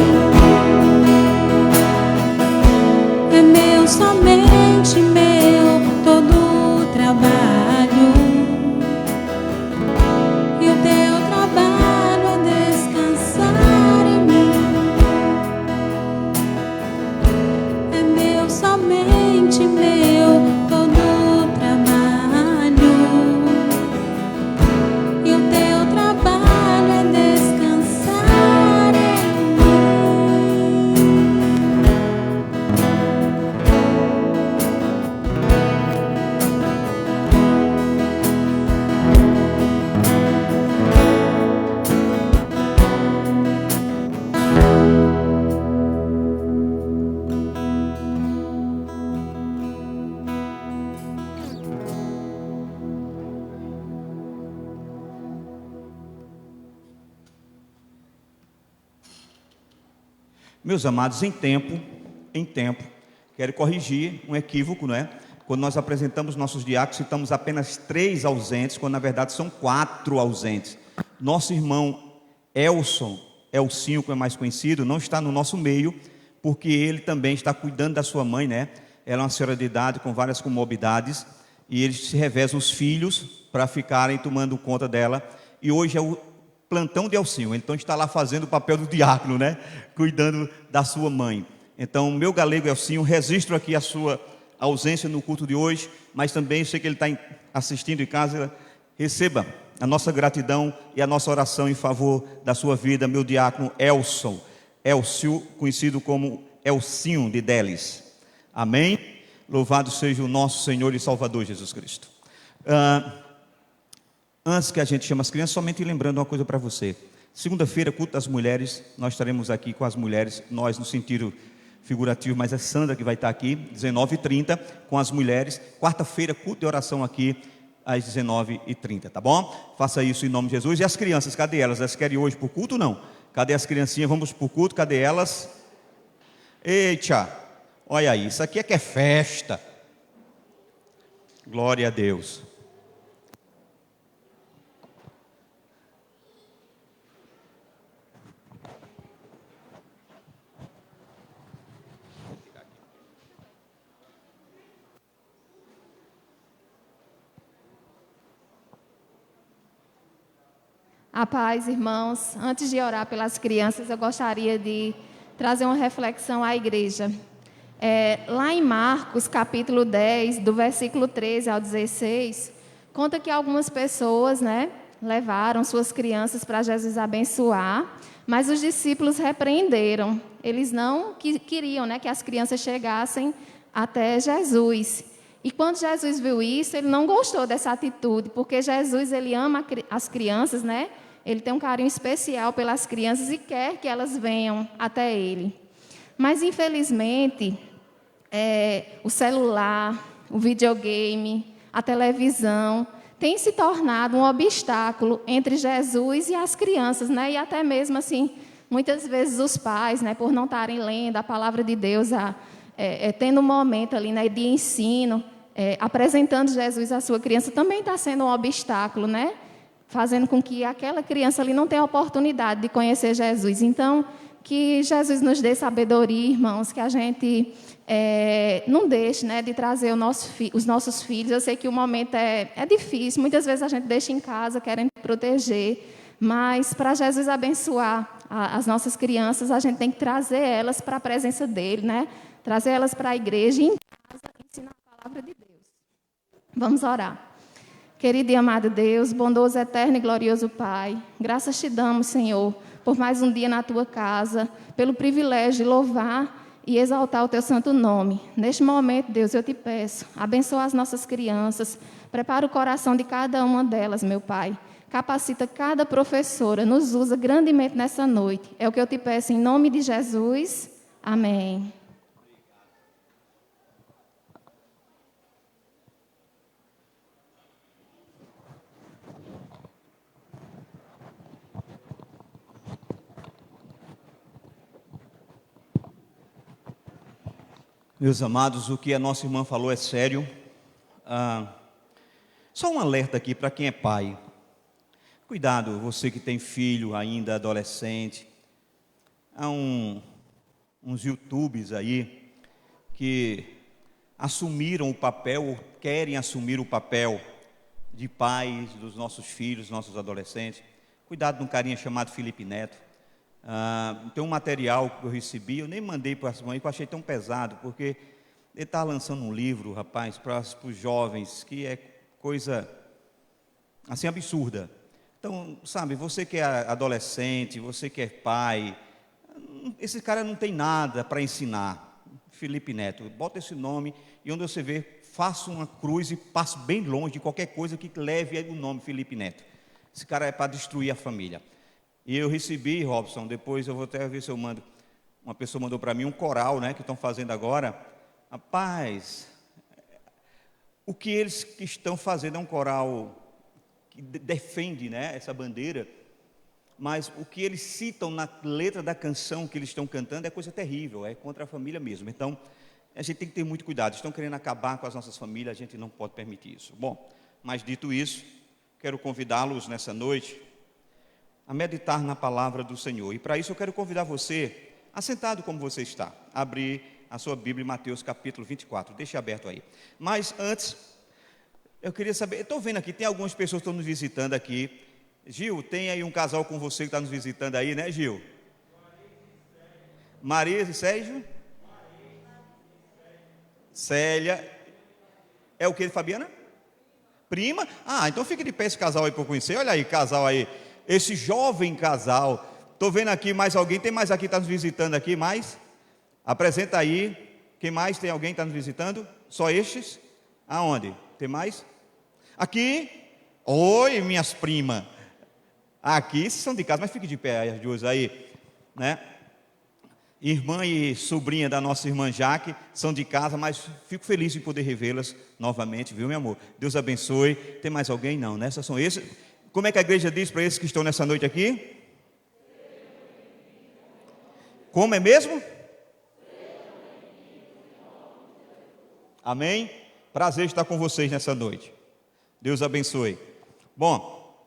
É meu, somente meu, todo o trabalho. E o teu trabalho é descansar em mim. É meu, somente meu, todo o trabalho. E o teu trabalho é descansar em mim. Meus amados, em tempo, quero corrigir um equívoco, não é? Quando nós apresentamos nossos diáconos, citamos apenas 3 ausentes, quando na verdade são 4 ausentes. Nosso irmão Elcinho, como é mais conhecido, não está no nosso meio, porque ele também está cuidando da sua mãe, né? Ela é uma senhora de idade com várias comorbidades, e eles se revezam os filhos para ficarem tomando conta dela, e hoje é o plantão de Elcinho, então está lá fazendo o papel do diácono, né? Cuidando da sua mãe. Então, meu galego Elcinho, registro aqui a sua ausência no culto de hoje, mas também sei que ele está assistindo em casa. Receba a nossa gratidão e a nossa oração em favor da sua vida, meu diácono Elcio, conhecido como Elcinho de Delis. Amém? Louvado seja o nosso Senhor e Salvador Jesus Cristo. Antes que a gente chame as crianças, somente lembrando uma coisa para você. Segunda-feira, culto das mulheres, nós estaremos aqui com as mulheres, nós no sentido figurativo, mas é Sandra que vai estar aqui, 19h30, com as mulheres. Quarta-feira, culto de oração aqui, às 19h30, tá bom? Faça isso em nome de Jesus. E as crianças, cadê elas? Elas querem ir hoje para o culto ou não? Cadê as criancinhas? Vamos para o culto, cadê elas? Eita, olha aí, isso aqui é que é festa. Glória a Deus. A paz, irmãos. Antes de orar pelas crianças, eu gostaria de trazer uma reflexão à igreja. Lá em Marcos, capítulo 10, do versículo 13 ao 16, conta que algumas pessoas, levaram suas crianças para Jesus abençoar, mas os discípulos repreenderam. Eles não queriam, que as crianças chegassem até Jesus. E quando Jesus viu isso, ele não gostou dessa atitude, porque Jesus, ele ama as crianças, Ele tem um carinho especial pelas crianças e quer que elas venham até ele. Mas, infelizmente, o celular, o videogame, a televisão, tem se tornado um obstáculo entre Jesus e as crianças, E até mesmo, assim, muitas vezes os pais, por não estarem lendo a palavra de Deus, tendo um momento ali, de ensino, apresentando Jesus à sua criança, também está sendo um obstáculo, Fazendo com que aquela criança ali não tenha a oportunidade de conhecer Jesus. Então, que Jesus nos dê sabedoria, irmãos, que a gente não deixe, de trazer os nossos filhos. Eu sei que o momento é difícil, muitas vezes a gente deixa em casa querendo proteger, mas para Jesus abençoar as nossas crianças, a gente tem que trazer elas para a presença dele, Trazer elas para a igreja e em casa ensinar a palavra de Deus. Vamos orar. Querido e amado Deus, bondoso, eterno e glorioso Pai, graças te damos, Senhor, por mais um dia na tua casa, pelo privilégio de louvar e exaltar o teu santo nome. Neste momento, Deus, eu te peço, abençoa as nossas crianças, prepara o coração de cada uma delas, meu Pai. Capacita cada professora, nos usa grandemente nessa noite. É o que eu te peço em nome de Jesus. Amém. Meus amados, o que a nossa irmã falou é sério. Só um alerta aqui para quem é pai. Cuidado, você que tem filho ainda adolescente. Há uns YouTubes aí que assumiram o papel, ou querem assumir o papel de pais dos nossos filhos, nossos adolescentes. Cuidado de um carinha chamado Felipe Neto. Tem um material que eu recebi, eu nem mandei para as mães, que eu achei tão pesado, porque ele está lançando um livro, rapaz, para os jovens, que é coisa assim absurda. Então, sabe, você que é adolescente, você que é pai, esse cara não tem nada para ensinar. Felipe Neto, bota esse nome e onde você vê, faça uma cruz e passe bem longe de qualquer coisa que leve o nome Felipe Neto. Esse cara é para destruir a família. E eu recebi, Robson, depois eu vou até ver se eu mando, uma pessoa mandou para mim um coral, que estão fazendo agora. Rapaz, o que eles que estão fazendo é um coral que defende, essa bandeira, mas o que eles citam na letra da canção que eles estão cantando é coisa terrível, é contra a família mesmo. Então, a gente tem que ter muito cuidado. Estão querendo acabar com as nossas famílias, a gente não pode permitir isso. Bom, mas dito isso, quero convidá-los nessa noite a meditar na palavra do Senhor. E para isso eu quero convidar você, assentado como você está, a abrir a sua Bíblia em Mateus capítulo 24. Deixe aberto aí. Mas antes, eu queria saber, eu estou vendo aqui, tem algumas pessoas que estão nos visitando aqui. Gil, tem aí um casal com você que está nos visitando aí, né, Gil? Marisa e Sérgio? Célia. É o que, Fabiana? Prima? Então fique de pé esse casal aí para eu conhecer. Olha aí, casal aí. Esse jovem casal. Estou vendo aqui mais alguém. Tem mais aqui que está nos visitando aqui? Mais? Apresenta aí. Quem mais? Tem alguém que está nos visitando? Só estes? Aonde? Tem mais? Aqui. Oi, minhas primas. Aqui são de casa, mas fique de pé as duas aí, Irmã e sobrinha da nossa irmã Jaque são de casa, mas fico feliz em poder revê-las novamente, viu, meu amor? Deus abençoe. Tem mais alguém? Não, né? Só são esses. Como é que a igreja diz para esses que estão nessa noite aqui? Como é mesmo? Amém? Prazer estar com vocês nessa noite. Deus abençoe. Bom,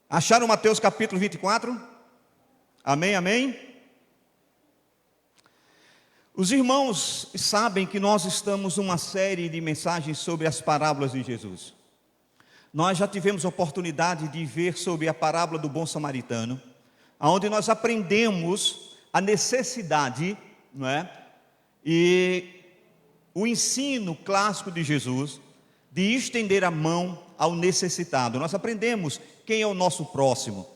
acharam Mateus capítulo 24? Amém, amém? Os irmãos sabem que nós estamos numa série de mensagens sobre as parábolas de Jesus. nós já tivemos a oportunidade de ver sobre a parábola do bom samaritano, onde nós aprendemos a necessidade, não é? E o ensino clássico de Jesus de estender a mão ao necessitado. Nós aprendemos quem é o nosso próximo.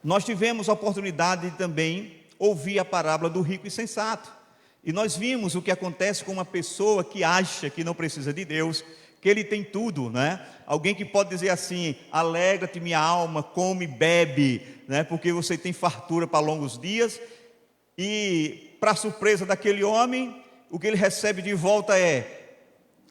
Nós tivemos a oportunidade de também ouvir a parábola do rico e sensato. E nós vimos o que acontece com uma pessoa que acha que não precisa de Deus, que ele tem tudo, né? Alguém que pode dizer assim: alegra-te minha alma, come, bebe, né? Porque você tem fartura para longos dias. E para surpresa daquele homem, o que ele recebe de volta é: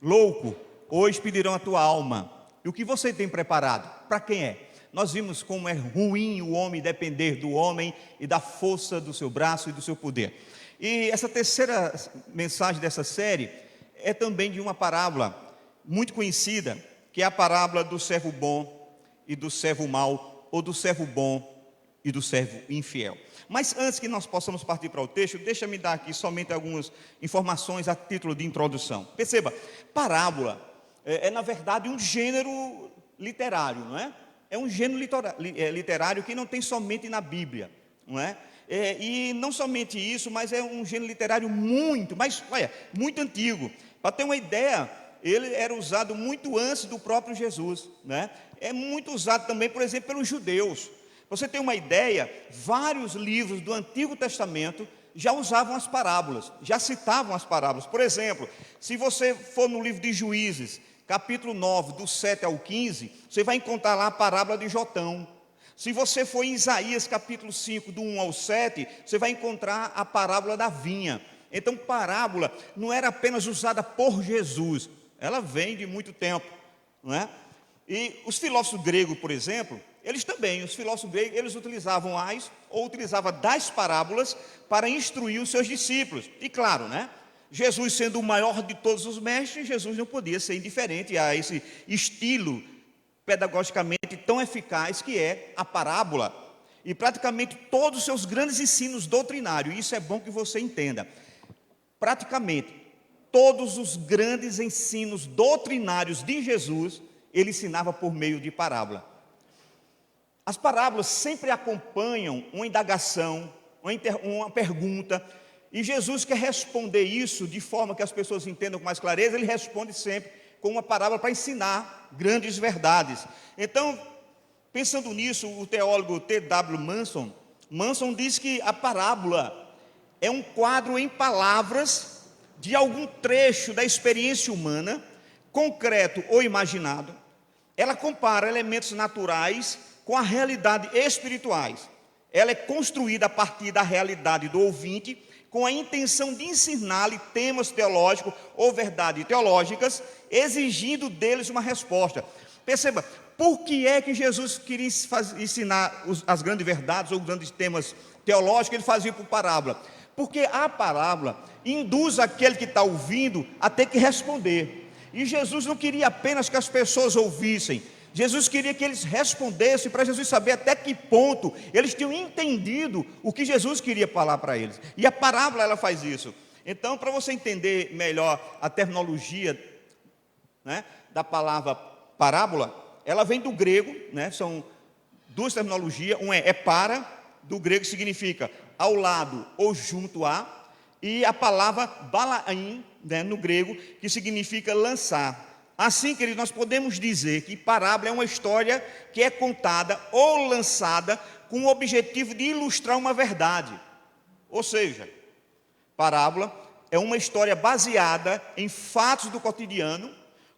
louco, hoje pedirão a tua alma. E o que você tem preparado? Para quem é? Nós vimos como é ruim o homem depender do homem e da força do seu braço e do seu poder. E essa terceira mensagem dessa série é também de uma parábola muito conhecida, que é a parábola do servo bom e do servo mau, ou do servo bom e do servo infiel. Mas antes que nós possamos partir para o texto, deixa-me dar aqui somente algumas informações a título de introdução. Perceba, parábola é na verdade um gênero literário, não é? É um gênero literário que não tem somente na Bíblia, não é? E não somente isso, mas é um gênero literário muito antigo. Para ter uma ideia, ele era usado muito antes do próprio Jesus, né? É muito usado também, por exemplo, pelos judeus. Para você ter uma ideia, vários livros do Antigo Testamento já usavam as parábolas, já citavam as parábolas. Por exemplo, se você for no livro de Juízes, capítulo 9, do 7 ao 15, você vai encontrar lá a parábola de Jotão. Se você for em Isaías, capítulo 5, do 1 ao 7, você vai encontrar a parábola da vinha. Então, parábola não era apenas usada por Jesus, ela vem de muito tempo, não é? E os filósofos gregos, por exemplo, os filósofos gregos, eles utilizavam das parábolas para instruir os seus discípulos. E claro, né? Jesus sendo o maior de todos os mestres, Jesus não podia ser indiferente a esse estilo pedagogicamente tão eficaz que é a parábola. E praticamente todos os seus grandes ensinos doutrinários, isso é bom que você entenda, praticamente todos os grandes ensinos doutrinários de Jesus, ele ensinava por meio de parábola. As parábolas sempre acompanham uma indagação, uma pergunta, e Jesus quer responder isso de forma que as pessoas entendam com mais clareza. Ele responde sempre com uma parábola para ensinar grandes verdades. Então, pensando nisso, o teólogo T.W. Manson diz que a parábola é um quadro em palavras de algum trecho da experiência humana, concreto ou imaginado. Ela compara elementos naturais com a realidade espirituais. Ela é construída a partir da realidade do ouvinte, com a intenção de ensinar-lhe temas teológicos ou verdades teológicas, exigindo deles uma resposta. Perceba, por que é que Jesus queria ensinar as grandes verdades ou grandes temas teológicos? Ele fazia por parábola. Porque a parábola induz aquele que está ouvindo a ter que responder. E Jesus não queria apenas que as pessoas ouvissem, Jesus queria que eles respondessem, para Jesus saber até que ponto eles tinham entendido o que Jesus queria falar para eles. E a parábola, ela faz isso. Então, para você entender melhor a terminologia, né, da palavra parábola, ela vem do grego, né, são duas terminologias. Uma é para, do grego significa ao lado ou junto a, e a palavra balaim, né, no grego, que significa lançar. Assim, queridos, nós podemos dizer que parábola é uma história que é contada ou lançada com o objetivo de ilustrar uma verdade. Ou seja, parábola é uma história baseada em fatos do cotidiano,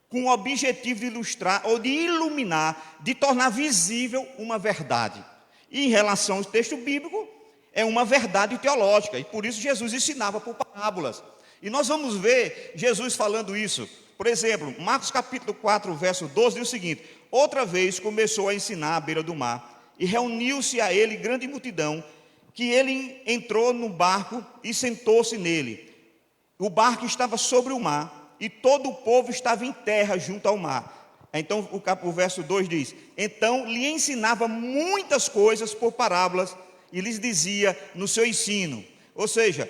com o objetivo de ilustrar ou de iluminar, de tornar visível uma verdade. E em relação ao texto bíblico, é uma verdade teológica, e por isso Jesus ensinava por parábolas. E nós vamos ver Jesus falando isso. Por exemplo, Marcos capítulo 4, verso 12, diz o seguinte: outra vez começou a ensinar à beira do mar, e reuniu-se a ele grande multidão, que ele entrou no barco e sentou-se nele. O barco estava sobre o mar, e todo o povo estava em terra junto ao mar. Então o verso 2 diz: então lhe ensinava muitas coisas por parábolas, e lhes dizia no seu ensino. Ou seja,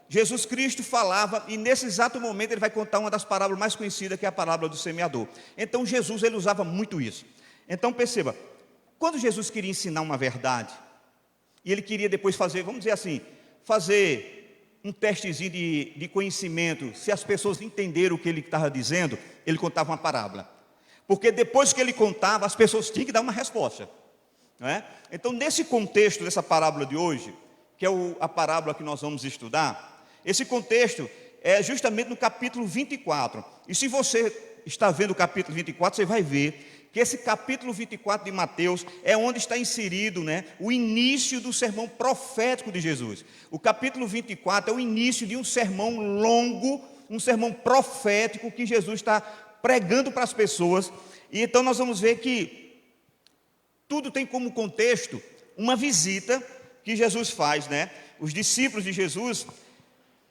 Jesus Cristo falava, e nesse exato momento ele vai contar uma das parábolas mais conhecidas, que é a parábola do semeador. Então Jesus, ele usava muito isso. Então perceba, quando Jesus queria ensinar uma verdade, e ele queria depois fazer, vamos dizer assim, fazer um testezinho de conhecimento, se as pessoas entenderam o que ele estava dizendo, ele contava uma parábola. Porque depois que ele contava, as pessoas tinham que dar uma resposta, não é? Então, nesse contexto dessa parábola de hoje, que é a parábola que nós vamos estudar, esse contexto é justamente no capítulo 24. E se você está vendo o capítulo 24, você vai ver que esse capítulo 24 de Mateus é onde está inserido, né, o início do sermão profético de Jesus. O capítulo 24 é o início de um sermão longo, um sermão profético que Jesus está pregando para as pessoas. E então nós vamos ver que tudo tem como contexto uma visita que Jesus faz, né? Os discípulos de Jesus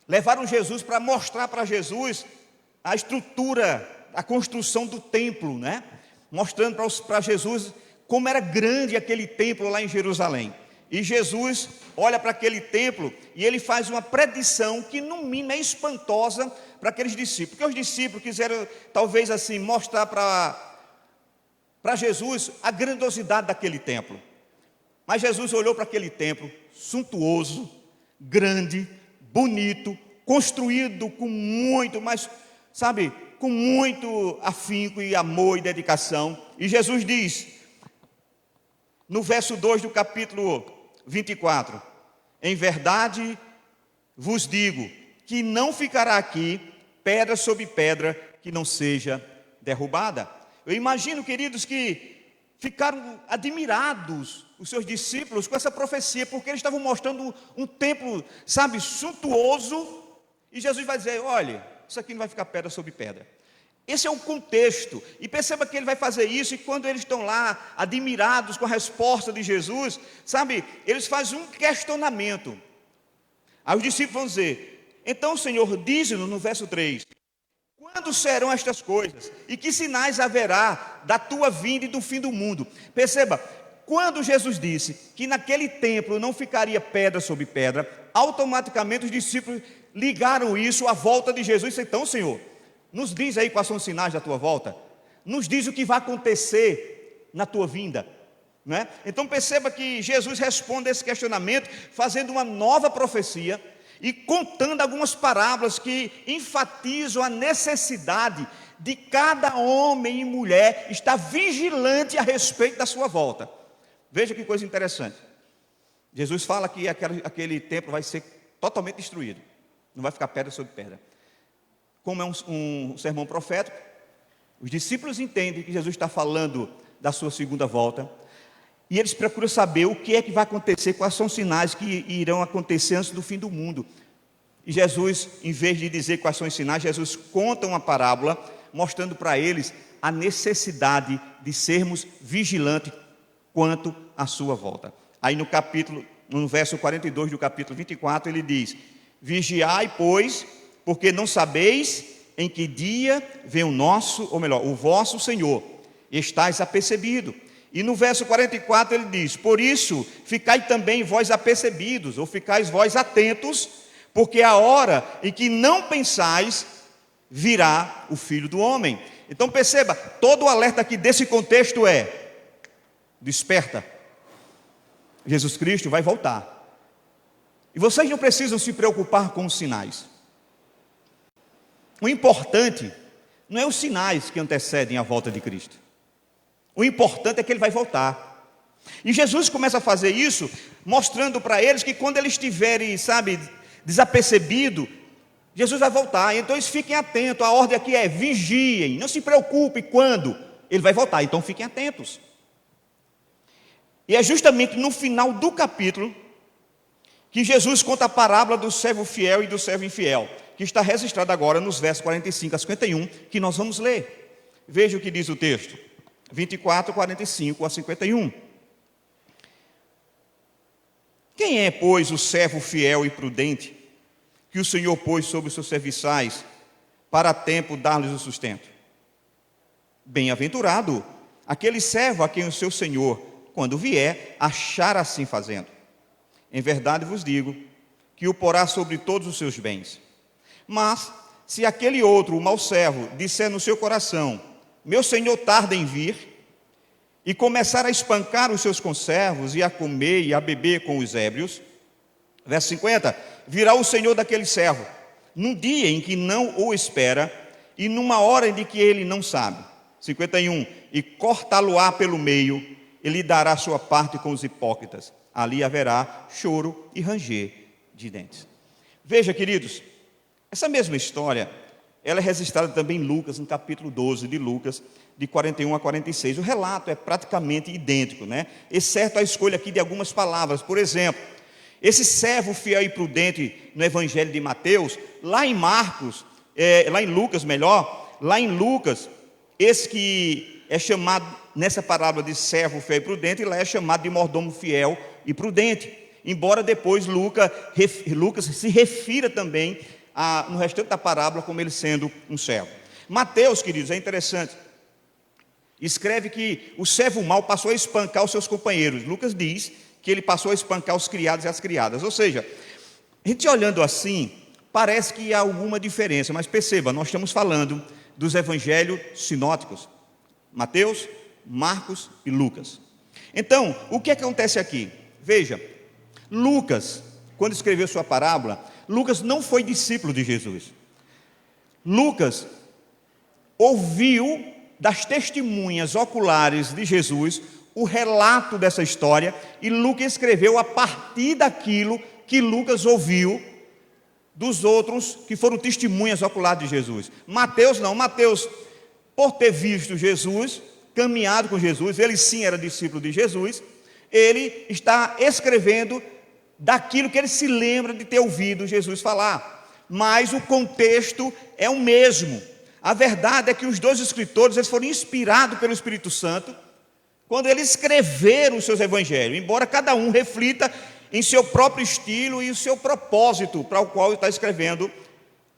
levaram Jesus para mostrar para Jesus a estrutura, a construção do templo, né? Mostrando para Jesus como era grande aquele templo lá em Jerusalém. E Jesus olha para aquele templo e ele faz uma predição que no mínimo é espantosa para aqueles discípulos. Porque os discípulos quiseram talvez assim mostrar para Jesus a grandiosidade daquele templo. Mas Jesus olhou para aquele templo suntuoso, grande, bonito, construído com muito, mas sabe, com muito afinco e amor e dedicação. E Jesus diz, no verso 2 do capítulo 24, em verdade vos digo que não ficará aqui pedra sobre pedra que não seja derrubada. Eu imagino, queridos, que ficaram admirados os seus discípulos com essa profecia, porque eles estavam mostrando um templo, sabe, suntuoso, e Jesus vai dizer, olha, isso aqui não vai ficar pedra sobre pedra. Esse é o contexto, e perceba que ele vai fazer isso, e quando eles estão lá, admirados com a resposta de Jesus, sabe, eles fazem um questionamento. Aí os discípulos vão dizer, então Senhor, diz-nos no verso 3, quando serão estas coisas? E que sinais haverá da tua vinda e do fim do mundo? Perceba, quando Jesus disse que naquele templo não ficaria pedra sobre pedra, automaticamente os discípulos ligaram isso à volta de Jesus. Então, Senhor, nos diz aí quais são os sinais da tua volta. Nos diz o que vai acontecer na tua vinda, né? Então perceba que Jesus responde a esse questionamento fazendo uma nova profecia e contando algumas parábolas que enfatizam a necessidade de cada homem e mulher estar vigilante a respeito da sua volta. Veja que coisa interessante. Jesus fala que aquele templo vai ser totalmente destruído, não vai ficar pedra sobre pedra. Como é um sermão profético, os discípulos entendem que Jesus está falando da sua segunda volta, e eles procuram saber o que é que vai acontecer, quais são os sinais que irão acontecer antes do fim do mundo. E Jesus, em vez de dizer quais são os sinais, Jesus conta uma parábola, mostrando para eles a necessidade de sermos vigilantes quanto à sua volta. Aí no verso 42 do capítulo 24, ele diz, vigiai, pois, porque não sabeis em que dia vem o vosso Senhor, e estáis apercebido. E no verso 44 ele diz, por isso, ficai também vós apercebidos, ou ficais vós atentos, porque a hora em que não pensais, virá o Filho do Homem. Então perceba, todo o alerta aqui desse contexto é, desperta, Jesus Cristo vai voltar. E vocês não precisam se preocupar com os sinais. O importante não é os sinais que antecedem a volta de Cristo. O importante é que ele vai voltar. E Jesus começa a fazer isso, mostrando para eles que quando eles estiverem, sabe, desapercebidos, Jesus vai voltar. Então eles fiquem atentos. A ordem aqui é vigiem. Não se preocupe quando ele vai voltar. Então fiquem atentos. E é justamente no final do capítulo que Jesus conta a parábola do servo fiel e do servo infiel, que está registrada agora nos versos 45 a 51, que nós vamos ler. Veja o que diz o texto, 24, 45 a 51. Quem é, pois, o servo fiel e prudente, que o Senhor pôs sobre os seus serviçais, para a tempo dar-lhes o sustento? Bem-aventurado aquele servo a quem o seu Senhor, quando vier, achar assim fazendo. Em verdade vos digo que o porá sobre todos os seus bens. Mas, se aquele outro, o mau servo, disser no seu coração, meu senhor tarda em vir, e começar a espancar os seus conservos, e a comer e a beber com os ébrios, verso 50, virá o senhor daquele servo, num dia em que não o espera, e numa hora de que ele não sabe. 51, e cortá-lo-á pelo meio, e lhe dará sua parte com os hipócritas. Ali haverá choro e ranger de dentes. Veja, queridos, essa mesma história, ela é registrada também em Lucas, no capítulo 12 de Lucas, de 41 a 46. O relato é praticamente idêntico, né? Exceto a escolha aqui de algumas palavras. Por exemplo, esse servo fiel e prudente no Evangelho de Mateus, lá em Lucas, esse que é chamado nessa parábola de servo fiel e prudente, lá é chamado de mordomo fiel e prudente. Embora depois Lucas se refira também no restante da parábola como ele sendo um servo. Mateus, queridos, é interessante, escreve que o servo mau passou a espancar os seus companheiros. Lucas diz que ele passou a espancar os criados e as criadas. Ou seja, a gente olhando assim, parece que há alguma diferença, mas perceba, nós estamos falando dos evangelhos sinóticos, Mateus, Marcos e Lucas. Então, o que acontece aqui? Veja, Lucas, quando escreveu sua parábola, Lucas não foi discípulo de Jesus. Lucas ouviu das testemunhas oculares de Jesus o relato dessa história, e Lucas escreveu a partir daquilo que Lucas ouviu dos outros que foram testemunhas oculares de Jesus. Mateus não, Mateus, por ter visto Jesus, caminhado com Jesus, ele sim era discípulo de Jesus, ele está escrevendo daquilo que ele se lembra de ter ouvido Jesus falar, mas o contexto é o mesmo. A verdade é que os dois escritores eles foram inspirados pelo Espírito Santo quando eles escreveram os seus evangelhos, embora cada um reflita em seu próprio estilo e o seu propósito para o qual está escrevendo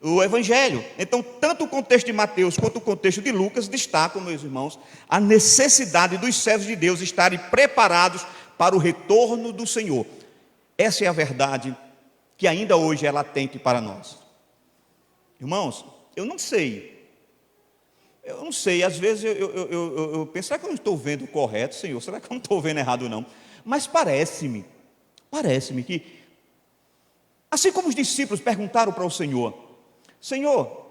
o evangelho. Então, tanto o contexto de Mateus quanto o contexto de Lucas destacam, meus irmãos, a necessidade dos servos de Deus estarem preparados para o retorno do Senhor. Essa é a verdade que ainda hoje é latente para nós. Irmãos, eu não sei, às vezes eu penso, será que eu não estou vendo correto, Senhor? Será que eu não estou vendo errado, não? Mas parece-me que, assim como os discípulos perguntaram para o Senhor, Senhor,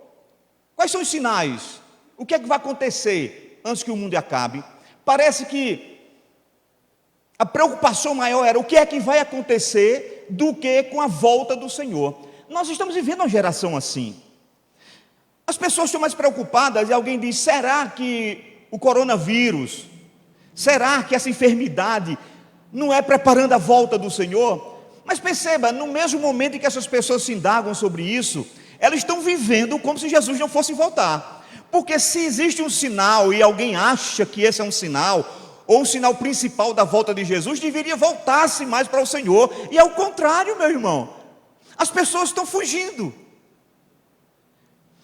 quais são os sinais? O que é que vai acontecer antes que o mundo acabe? Parece que a preocupação maior era o que é que vai acontecer do que com a volta do Senhor. Nós estamos vivendo uma geração assim. As pessoas estão mais preocupadas e alguém diz, será que o coronavírus, será que essa enfermidade não é preparando a volta do Senhor? Mas perceba, no mesmo momento em que essas pessoas se indagam sobre isso, elas estão vivendo como se Jesus não fosse voltar. Porque se existe um sinal e alguém acha que esse é um sinal, ou o sinal principal da volta de Jesus, deveria voltar-se mais para o Senhor. E ao contrário, meu irmão, as pessoas estão fugindo.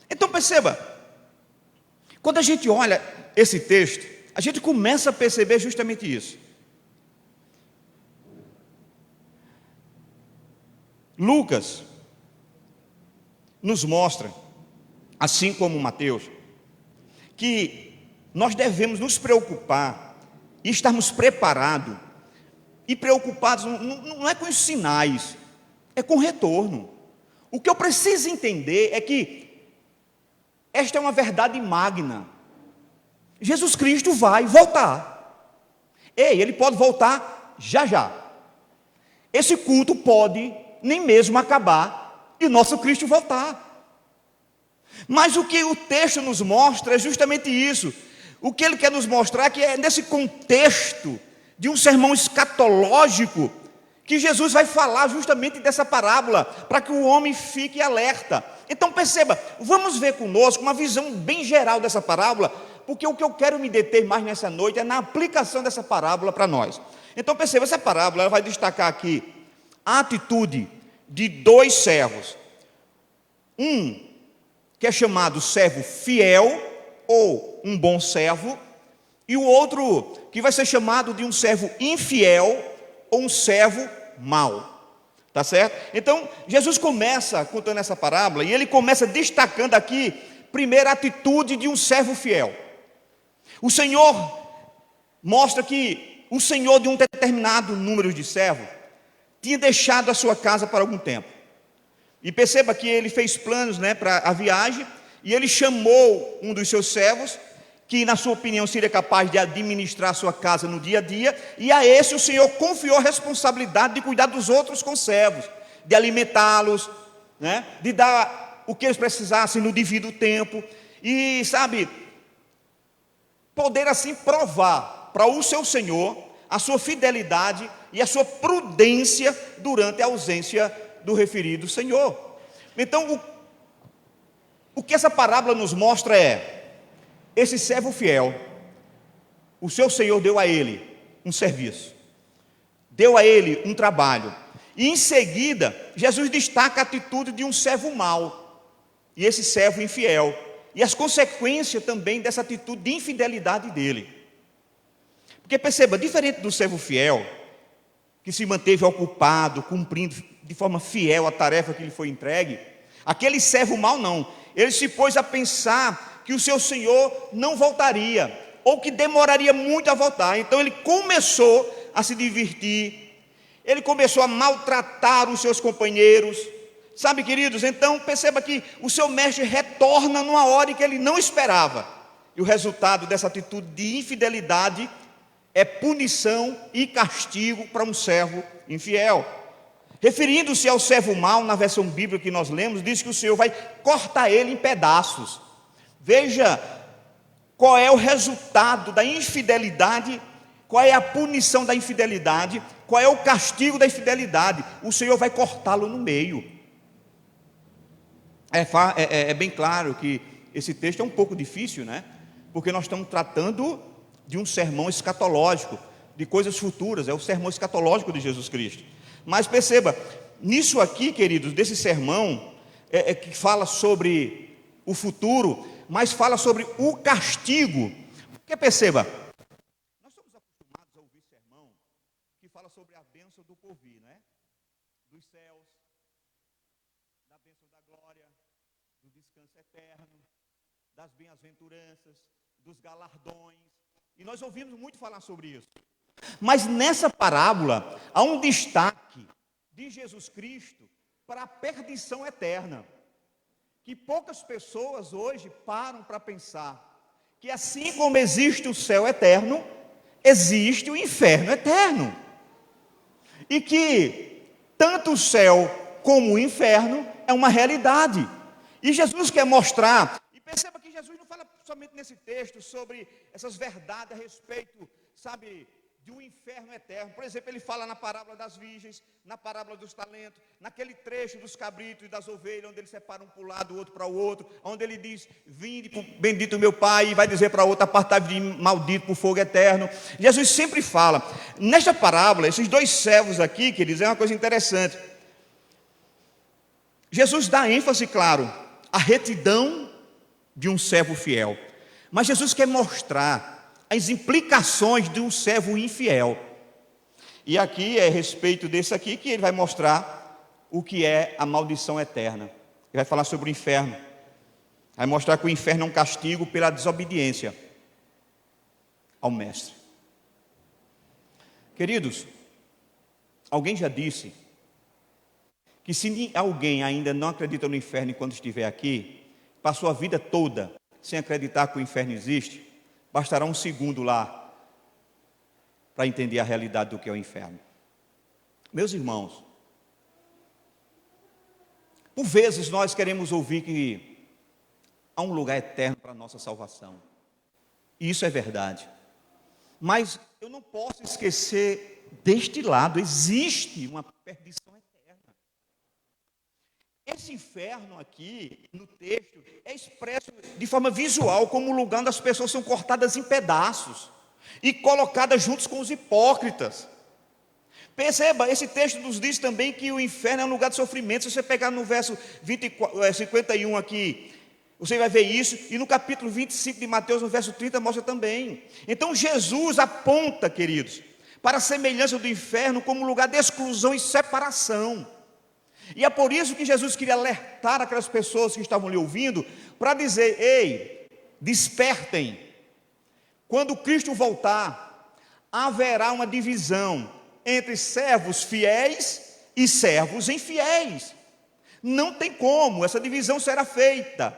Então perceba, quando a gente olha esse texto, a gente começa a perceber justamente isso. Lucas nos mostra, assim como Mateus, que nós devemos nos preocupar e estarmos preparados e preocupados, não é com os sinais, é com o retorno. O que eu preciso entender é que esta é uma verdade magna. Jesus Cristo vai voltar. Ele pode voltar já já. Esse culto pode nem mesmo acabar e o nosso Cristo voltar. Mas o que o texto nos mostra é justamente isso. O que ele quer nos mostrar é que é nesse contexto de um sermão escatológico que Jesus vai falar justamente dessa parábola, para que o homem fique alerta. Então perceba, vamos ver conosco uma visão bem geral dessa parábola, porque o que eu quero me deter mais nessa noite é na aplicação dessa parábola para nós. Então perceba, essa parábola ela vai destacar aqui a atitude de dois servos. Um que é chamado servo fiel, ou um bom servo, e o outro que vai ser chamado de um servo infiel, ou um servo mau. Tá certo? Então, Jesus começa contando essa parábola, e ele começa destacando aqui, primeiro, a atitude de um servo fiel. O Senhor mostra que o Senhor de um determinado número de servos tinha deixado a sua casa por algum tempo. E perceba que ele fez planos, para a viagem, e ele chamou um dos seus servos, que na sua opinião seria capaz de administrar a sua casa no dia a dia, e a esse o Senhor confiou a responsabilidade de cuidar dos outros conservos, de alimentá-los, de dar o que eles precisassem no devido tempo, e poder assim provar para o seu Senhor a sua fidelidade e a sua prudência durante a ausência do referido Senhor. Então, o que essa parábola nos mostra é: esse servo fiel, o seu Senhor deu a ele um serviço, deu a ele um trabalho, e em seguida, Jesus destaca a atitude de um servo mau, e esse servo infiel, e as consequências também dessa atitude de infidelidade dele. Porque perceba, diferente do servo fiel, que se manteve ocupado, cumprindo de forma fiel a tarefa que lhe foi entregue, aquele servo mau não, ele se pôs a pensar que o seu Senhor não voltaria, ou que demoraria muito a voltar. Então ele começou a se divertir, ele começou a maltratar os seus companheiros, queridos? Então perceba que o seu mestre retorna numa hora em que ele não esperava, e o resultado dessa atitude de infidelidade é punição e castigo para um servo infiel. Referindo-se ao servo mau, na versão bíblica que nós lemos, diz que o Senhor vai cortar ele em pedaços. Veja qual é o resultado da infidelidade, qual é a punição da infidelidade, qual é o castigo da infidelidade. O Senhor vai cortá-lo no meio. É bem claro que esse texto é um pouco difícil, porque nós estamos tratando de um sermão escatológico, de coisas futuras, é o sermão escatológico de Jesus Cristo. Mas perceba, nisso aqui, queridos, desse sermão, que fala sobre o futuro, mas fala sobre o castigo. Porque perceba, nós somos acostumados a ouvir sermão que fala sobre a bênção do porvir, dos céus, da bênção da glória, do descanso eterno, das bem-aventuranças, dos galardões, e nós ouvimos muito falar sobre isso. Mas nessa parábola há um destaque de Jesus Cristo para a perdição eterna, que poucas pessoas hoje param para pensar que assim como existe o céu eterno, existe o inferno eterno, e que tanto o céu como o inferno é uma realidade, e Jesus quer mostrar. E perceba que Jesus não fala somente nesse texto sobre essas verdades a respeito, de um inferno eterno. Por exemplo, ele fala na parábola das virgens, na parábola dos talentos, naquele trecho dos cabritos e das ovelhas, onde ele separa um para o lado, o outro para o outro, onde ele diz: vinde, bendito meu Pai, e vai dizer para o outro: apartai-vos de mim, maldito, por fogo eterno. Jesus sempre fala. Nesta parábola, esses dois servos aqui, queridos, é uma coisa interessante. Jesus dá ênfase, claro, à retidão de um servo fiel, mas Jesus quer mostrar as implicações de um servo infiel. E aqui é a respeito desse aqui que ele vai mostrar o que é a maldição eterna. Ele vai falar sobre o inferno. Vai mostrar que o inferno é um castigo pela desobediência ao mestre. Queridos, alguém já disse que se alguém ainda não acredita no inferno enquanto estiver aqui, passou a vida toda sem acreditar que o inferno existe, bastará um segundo lá para entender a realidade do que é o inferno. Meus irmãos, por vezes nós queremos ouvir que há um lugar eterno para a nossa salvação. E isso é verdade. Mas eu não posso esquecer deste lado, existe uma perdição eterna. Esse inferno aqui, no texto, é expresso de forma visual como o lugar onde as pessoas são cortadas em pedaços e colocadas juntos com os hipócritas. Perceba, esse texto nos diz também que o inferno é um lugar de sofrimento. Se você pegar no verso 51 aqui, você vai ver isso, e no capítulo 25 de Mateus, no verso 30, mostra também. Então Jesus aponta, queridos, para a semelhança do inferno como um lugar de exclusão e separação. E é por isso que Jesus queria alertar aquelas pessoas que estavam lhe ouvindo, para dizer: ei, despertem. Quando Cristo voltar, haverá uma divisão entre servos fiéis e servos infiéis. Não tem como, essa divisão será feita.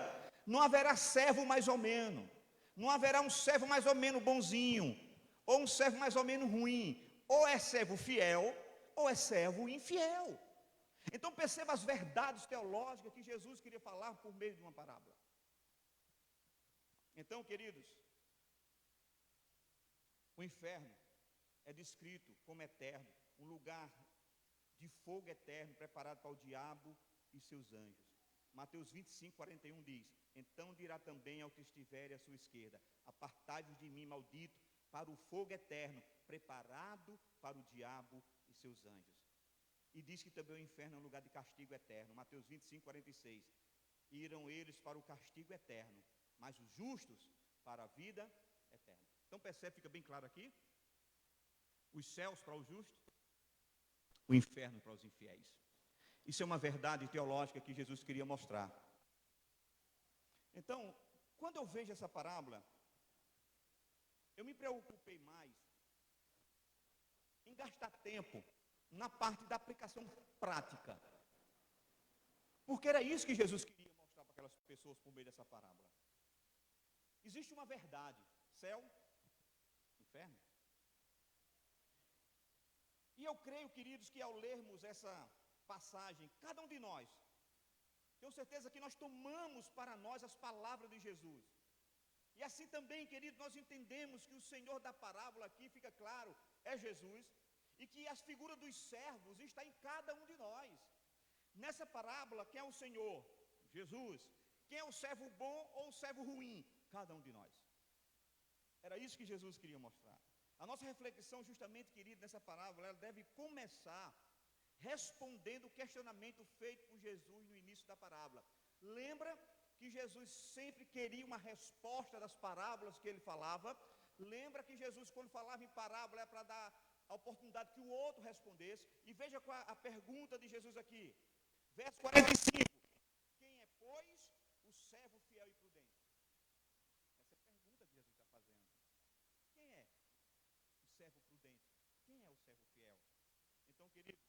Não haverá servo mais ou menos. Não haverá um servo mais ou menos bonzinho, ou um servo mais ou menos ruim. Ou é servo fiel, ou é servo infiel. Então perceba as verdades teológicas que Jesus queria falar por meio de uma parábola. Então, queridos, o inferno é descrito como eterno, um lugar de fogo eterno preparado para o diabo e seus anjos. Mateus 25:41 diz: então dirá também ao que estiver à sua esquerda: apartai-vos de mim, maldito, para o fogo eterno, preparado para o diabo e seus anjos. E diz que também o inferno é um lugar de castigo eterno. Mateus 25:46. Irão eles para o castigo eterno, mas os justos para a vida eterna. Então percebe, fica bem claro aqui: os céus para os justos, o inferno para os infiéis. Isso é uma verdade teológica que Jesus queria mostrar. Então, quando eu vejo essa parábola, eu me preocupei mais em gastar tempo na parte da aplicação prática. Porque era isso que Jesus queria mostrar para aquelas pessoas por meio dessa parábola. Existe uma verdade: céu, inferno. E eu creio, queridos, que ao lermos essa passagem, cada um de nós, tenho certeza que nós tomamos para nós as palavras de Jesus. E assim também, querido, nós entendemos que o Senhor da parábola aqui, fica claro, é Jesus, e que as figuras dos servos está em cada um de nós. Nessa parábola, quem é o Senhor? Jesus. Quem é o servo bom ou o servo ruim? Cada um de nós. Era isso que Jesus queria mostrar. A nossa reflexão, justamente, querido, nessa parábola, ela deve começar respondendo o questionamento feito por Jesus no início da parábola. Lembra que Jesus sempre queria uma resposta das parábolas que ele falava? Lembra que Jesus, quando falava em parábola, é para dar a oportunidade que o outro respondesse? E veja qual a pergunta de Jesus aqui. Verso 45. Quem é, pois, o servo fiel e prudente? Essa é a pergunta que Jesus está fazendo. Quem é o servo prudente? Quem é o servo fiel? Então, queridos,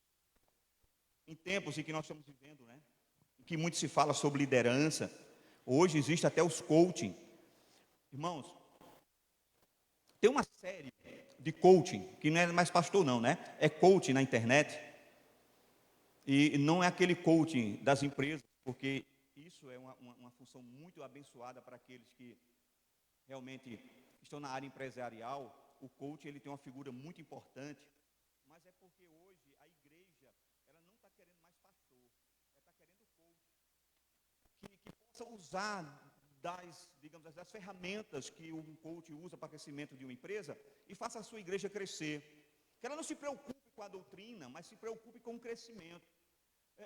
em tempos em que nós estamos vivendo, né, em que muito se fala sobre liderança, hoje existe até os coaching. Irmãos, tem uma série de coaching, que não é mais pastor não, né? É coaching na internet. E não é aquele coaching das empresas, porque isso é uma função muito abençoada para aqueles que realmente estão na área empresarial. O coaching, ele tem uma figura muito importante, mas é porque hoje a igreja, ela não está querendo mais pastor, ela está querendo coach, que possa usar das ferramentas que um coach usa para o crescimento de uma empresa e faça a sua igreja crescer. Que ela não se preocupe com a doutrina, mas se preocupe com o crescimento.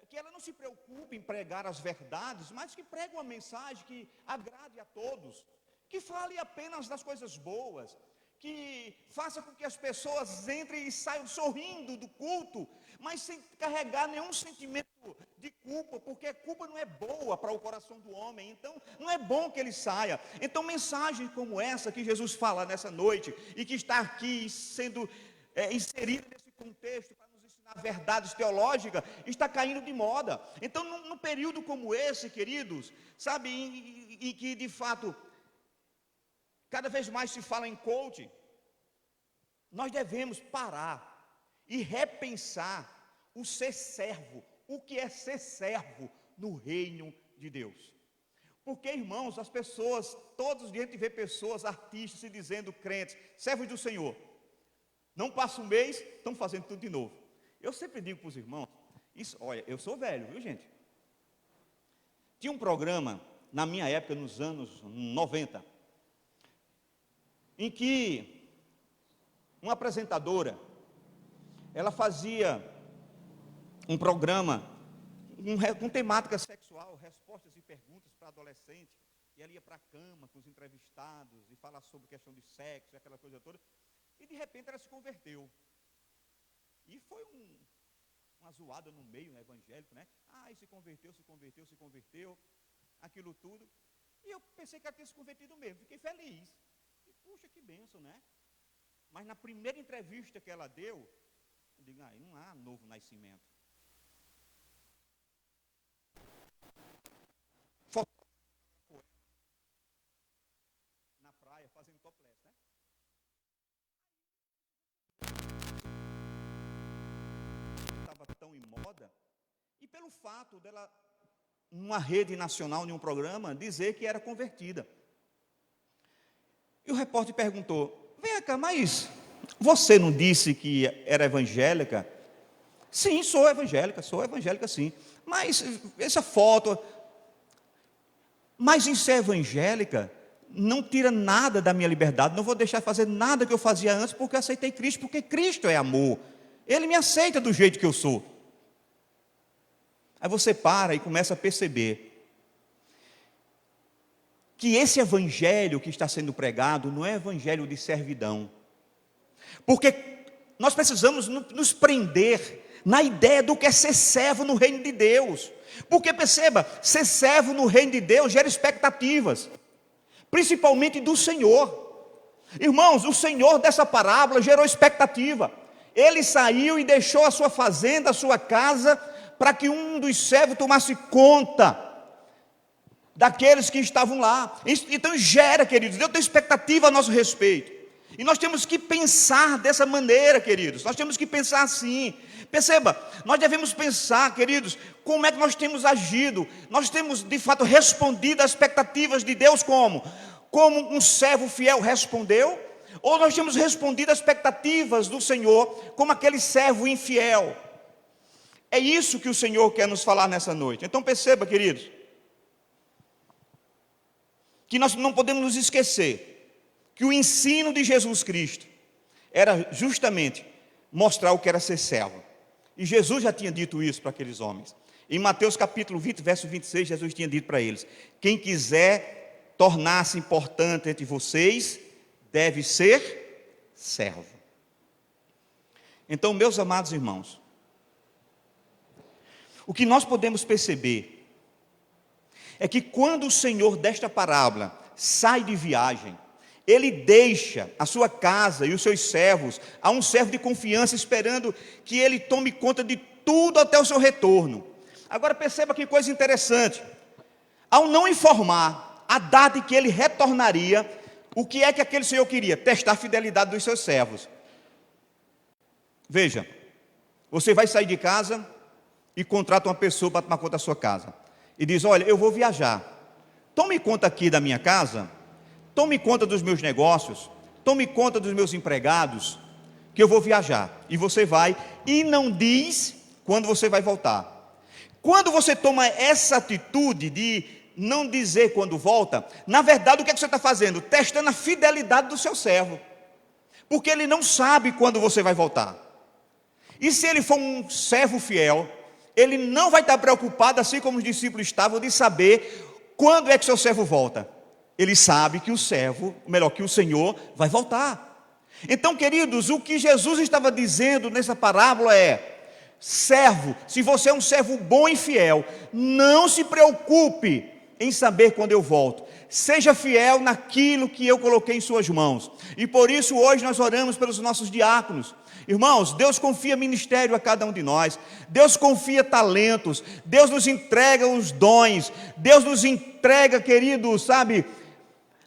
Que ela não se preocupe em pregar as verdades, mas que pregue uma mensagem que agrade a todos, que fale apenas das coisas boas, que faça com que as pessoas entrem e saiam sorrindo do culto, mas sem carregar nenhum sentimento de culpa, porque a culpa não é boa para o coração do homem, então não é bom que ele saia. Então mensagem como essa que Jesus fala nessa noite, e que está aqui sendo inserida nesse contexto, para nos ensinar verdades teológicas, está caindo de moda. Então num período como esse, queridos, sabe, em que de fato cada vez mais se fala em coaching, nós devemos parar e repensar o ser servo, o que é ser servo no reino de Deus. Porque, irmãos, as pessoas, todos os dias a gente vê pessoas, artistas se dizendo crentes, servos do Senhor. Não passa um mês, estão fazendo tudo de novo. Eu sempre digo para os irmãos, isso, olha, eu sou velho, viu, gente? Tinha um programa, na minha época, nos anos 90, em que uma apresentadora, ela fazia um programa com temática sexual, respostas e perguntas para adolescentes, e ela ia para a cama com os entrevistados e falar sobre questão de sexo, aquela coisa toda, e de repente ela se converteu. E foi uma zoada no meio, né, evangélico, né? Ah, e se converteu, aquilo tudo. E eu pensei que ela tinha se convertido mesmo, fiquei feliz. E, puxa, que bênção, né? Mas na primeira entrevista que ela deu, eu digo, não há novo nascimento. Na praia, fazendo topless, né? Estava tão em moda, e pelo fato dela, numa rede nacional, em um programa, dizer que era convertida. E o repórter perguntou, vem cá, mas você não disse que era evangélica? Sim, sou evangélica sim. Mas essa foto... Mas em ser evangélica, não tira nada da minha liberdade, não vou deixar de fazer nada que eu fazia antes, porque eu aceitei Cristo, porque Cristo é amor. Ele me aceita do jeito que eu sou. Aí você para e começa a perceber que esse evangelho que está sendo pregado não é evangelho de servidão. Porque nós precisamos nos prender na ideia do que é ser servo no reino de Deus. Porque perceba, ser servo no reino de Deus gera expectativas, principalmente do Senhor. Irmãos, o Senhor dessa parábola gerou expectativa. Ele saiu e deixou a sua fazenda, a sua casa, para que um dos servos tomasse conta daqueles que estavam lá. Então gera, queridos, Deus tem expectativa a nosso respeito. E nós temos que pensar dessa maneira, queridos. Nós temos que pensar assim. Perceba, nós devemos pensar, queridos, como é que nós temos agido. Nós temos, de fato, respondido às expectativas de Deus como? Como um servo fiel respondeu? Ou nós temos respondido às expectativas do Senhor como aquele servo infiel? É isso que o Senhor quer nos falar nessa noite. Então perceba, queridos, que nós não podemos nos esquecer que o ensino de Jesus Cristo era justamente mostrar o que era ser servo. E Jesus já tinha dito isso para aqueles homens. Em Mateus capítulo 20, verso 26, Jesus tinha dito para eles: quem quiser tornar-se importante entre vocês, deve ser servo. Então, meus amados irmãos, o que nós podemos perceber é que quando o Senhor desta parábola sai de viagem, Ele deixa a sua casa e os seus servos a um servo de confiança, esperando que ele tome conta de tudo até o seu retorno. Agora perceba que coisa interessante. Ao não informar a data em que ele retornaria, o que é que aquele senhor queria? Testar a fidelidade dos seus servos. Veja, você vai sair de casa e contrata uma pessoa para tomar conta da sua casa. E diz, olha, eu vou viajar. Tome conta aqui da minha casa. Tome conta dos meus negócios, tome conta dos meus empregados, que eu vou viajar. E você vai, e não diz quando você vai voltar. Quando você toma essa atitude de não dizer quando volta, na verdade o que é que você está fazendo? Testando a fidelidade do seu servo. Porque ele não sabe quando você vai voltar. E se ele for um servo fiel, ele não vai estar preocupado, assim como os discípulos estavam, de saber quando é que seu servo volta. Ele sabe que o servo, melhor, que o Senhor vai voltar. Então, queridos, o que Jesus estava dizendo nessa parábola é: servo, se você é um servo bom e fiel, não se preocupe em saber quando eu volto. Seja fiel naquilo que eu coloquei em suas mãos. E por isso hoje nós oramos pelos nossos diáconos. Irmãos, Deus confia ministério a cada um de nós. Deus confia talentos. Deus nos entrega os dons. Deus nos entrega, queridos, sabe,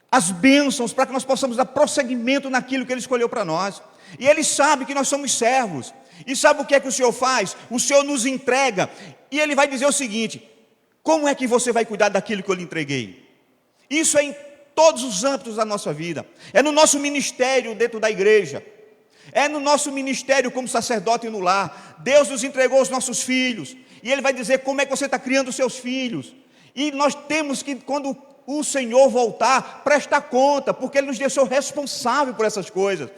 as bênçãos para que nós possamos dar prosseguimento naquilo que Ele escolheu para nós. E Ele sabe que nós somos servos. E sabe o que é que o Senhor faz? O Senhor nos entrega. E Ele vai dizer o seguinte: como é que você vai cuidar daquilo que eu lhe entreguei? Isso é em todos os âmbitos da nossa vida. É no nosso ministério dentro da igreja. É no nosso ministério como sacerdote no lar. Deus nos entregou os nossos filhos. E Ele vai dizer como é que você está criando os seus filhos. E nós temos que, quando o Senhor voltar, prestar conta, porque Ele nos deixou responsável por essas coisas.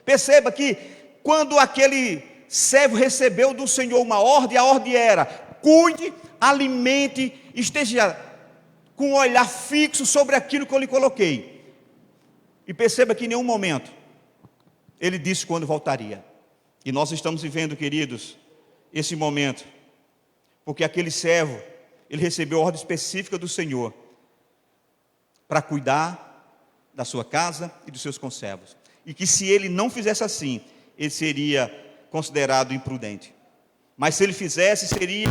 Perceba que quando aquele servo recebeu do Senhor uma ordem, a ordem era: cuide, alimente, esteja com um olhar fixo sobre aquilo que eu lhe coloquei. E perceba que em nenhum momento Ele disse quando voltaria. E nós estamos vivendo, queridos, esse momento, porque aquele servo, ele recebeu ordem específica do Senhor para cuidar da sua casa e dos seus conservos, e que se ele não fizesse assim, ele seria considerado imprudente, mas se ele fizesse, seria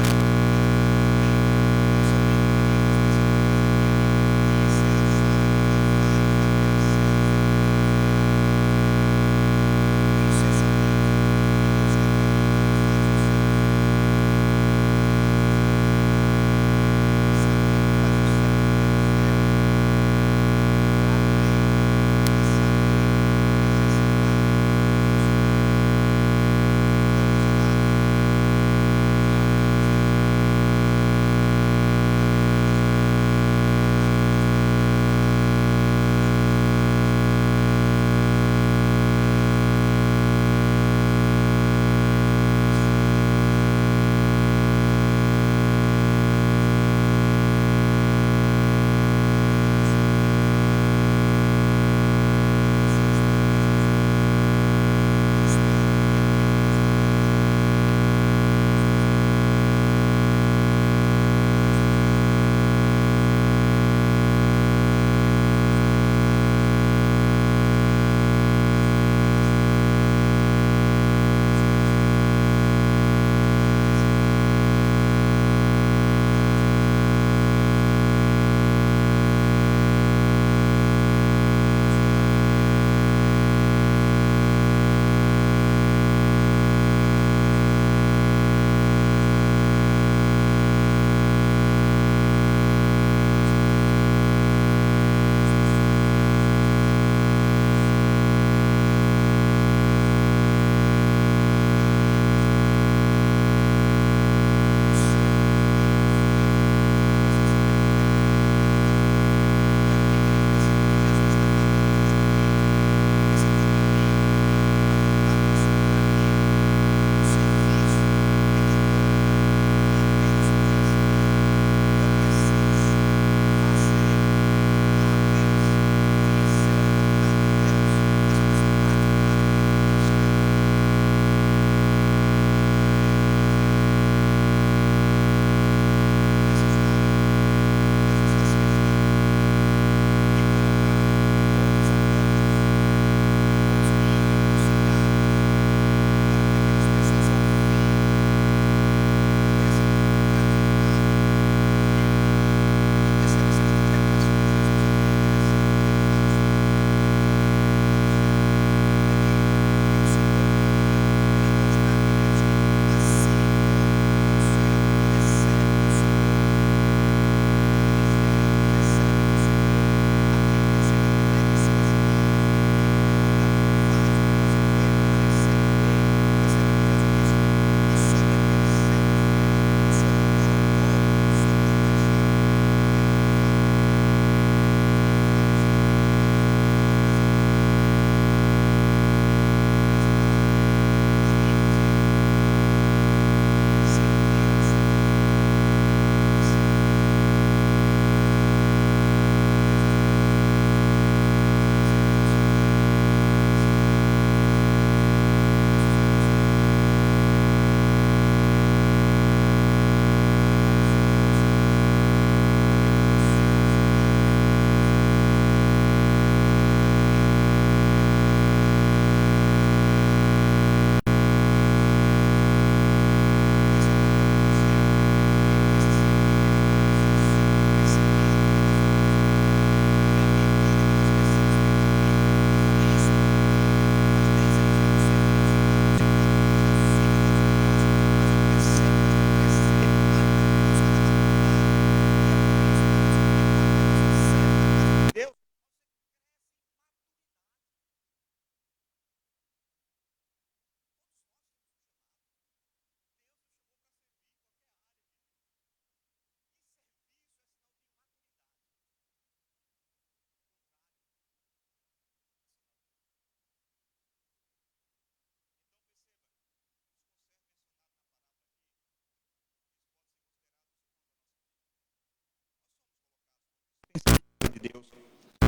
de Deus,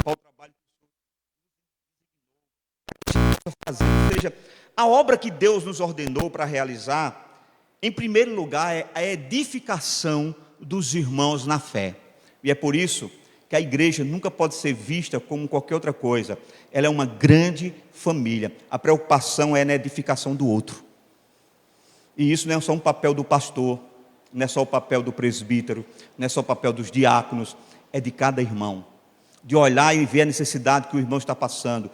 qual o trabalho que o Senhor fazer, ou seja, a obra que Deus nos ordenou para realizar, em primeiro lugar, é a edificação dos irmãos na fé. E é por isso que a igreja nunca pode ser vista como qualquer outra coisa. Ela é uma grande família. A preocupação é na edificação do outro. E isso não é só um papel do pastor, não é só o papel do presbítero, não é só o papel dos diáconos, é de cada irmão. De olhar e ver a necessidade que o irmão está passando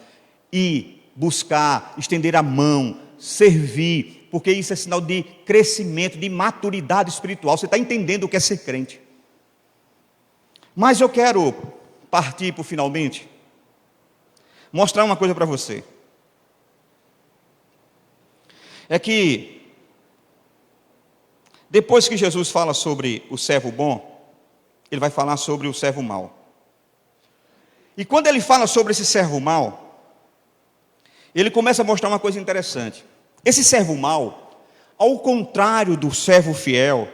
e buscar, estender a mão, servir, porque isso é sinal de crescimento, de maturidade espiritual. Você está entendendo o que é ser crente. Mas eu quero partir para o finalmente, mostrar uma coisa para você. É que, depois que Jesus fala sobre o servo bom, ele vai falar sobre o servo mau. E quando ele fala sobre esse servo mau, ele começa a mostrar uma coisa interessante. Esse servo mau, ao contrário do servo fiel,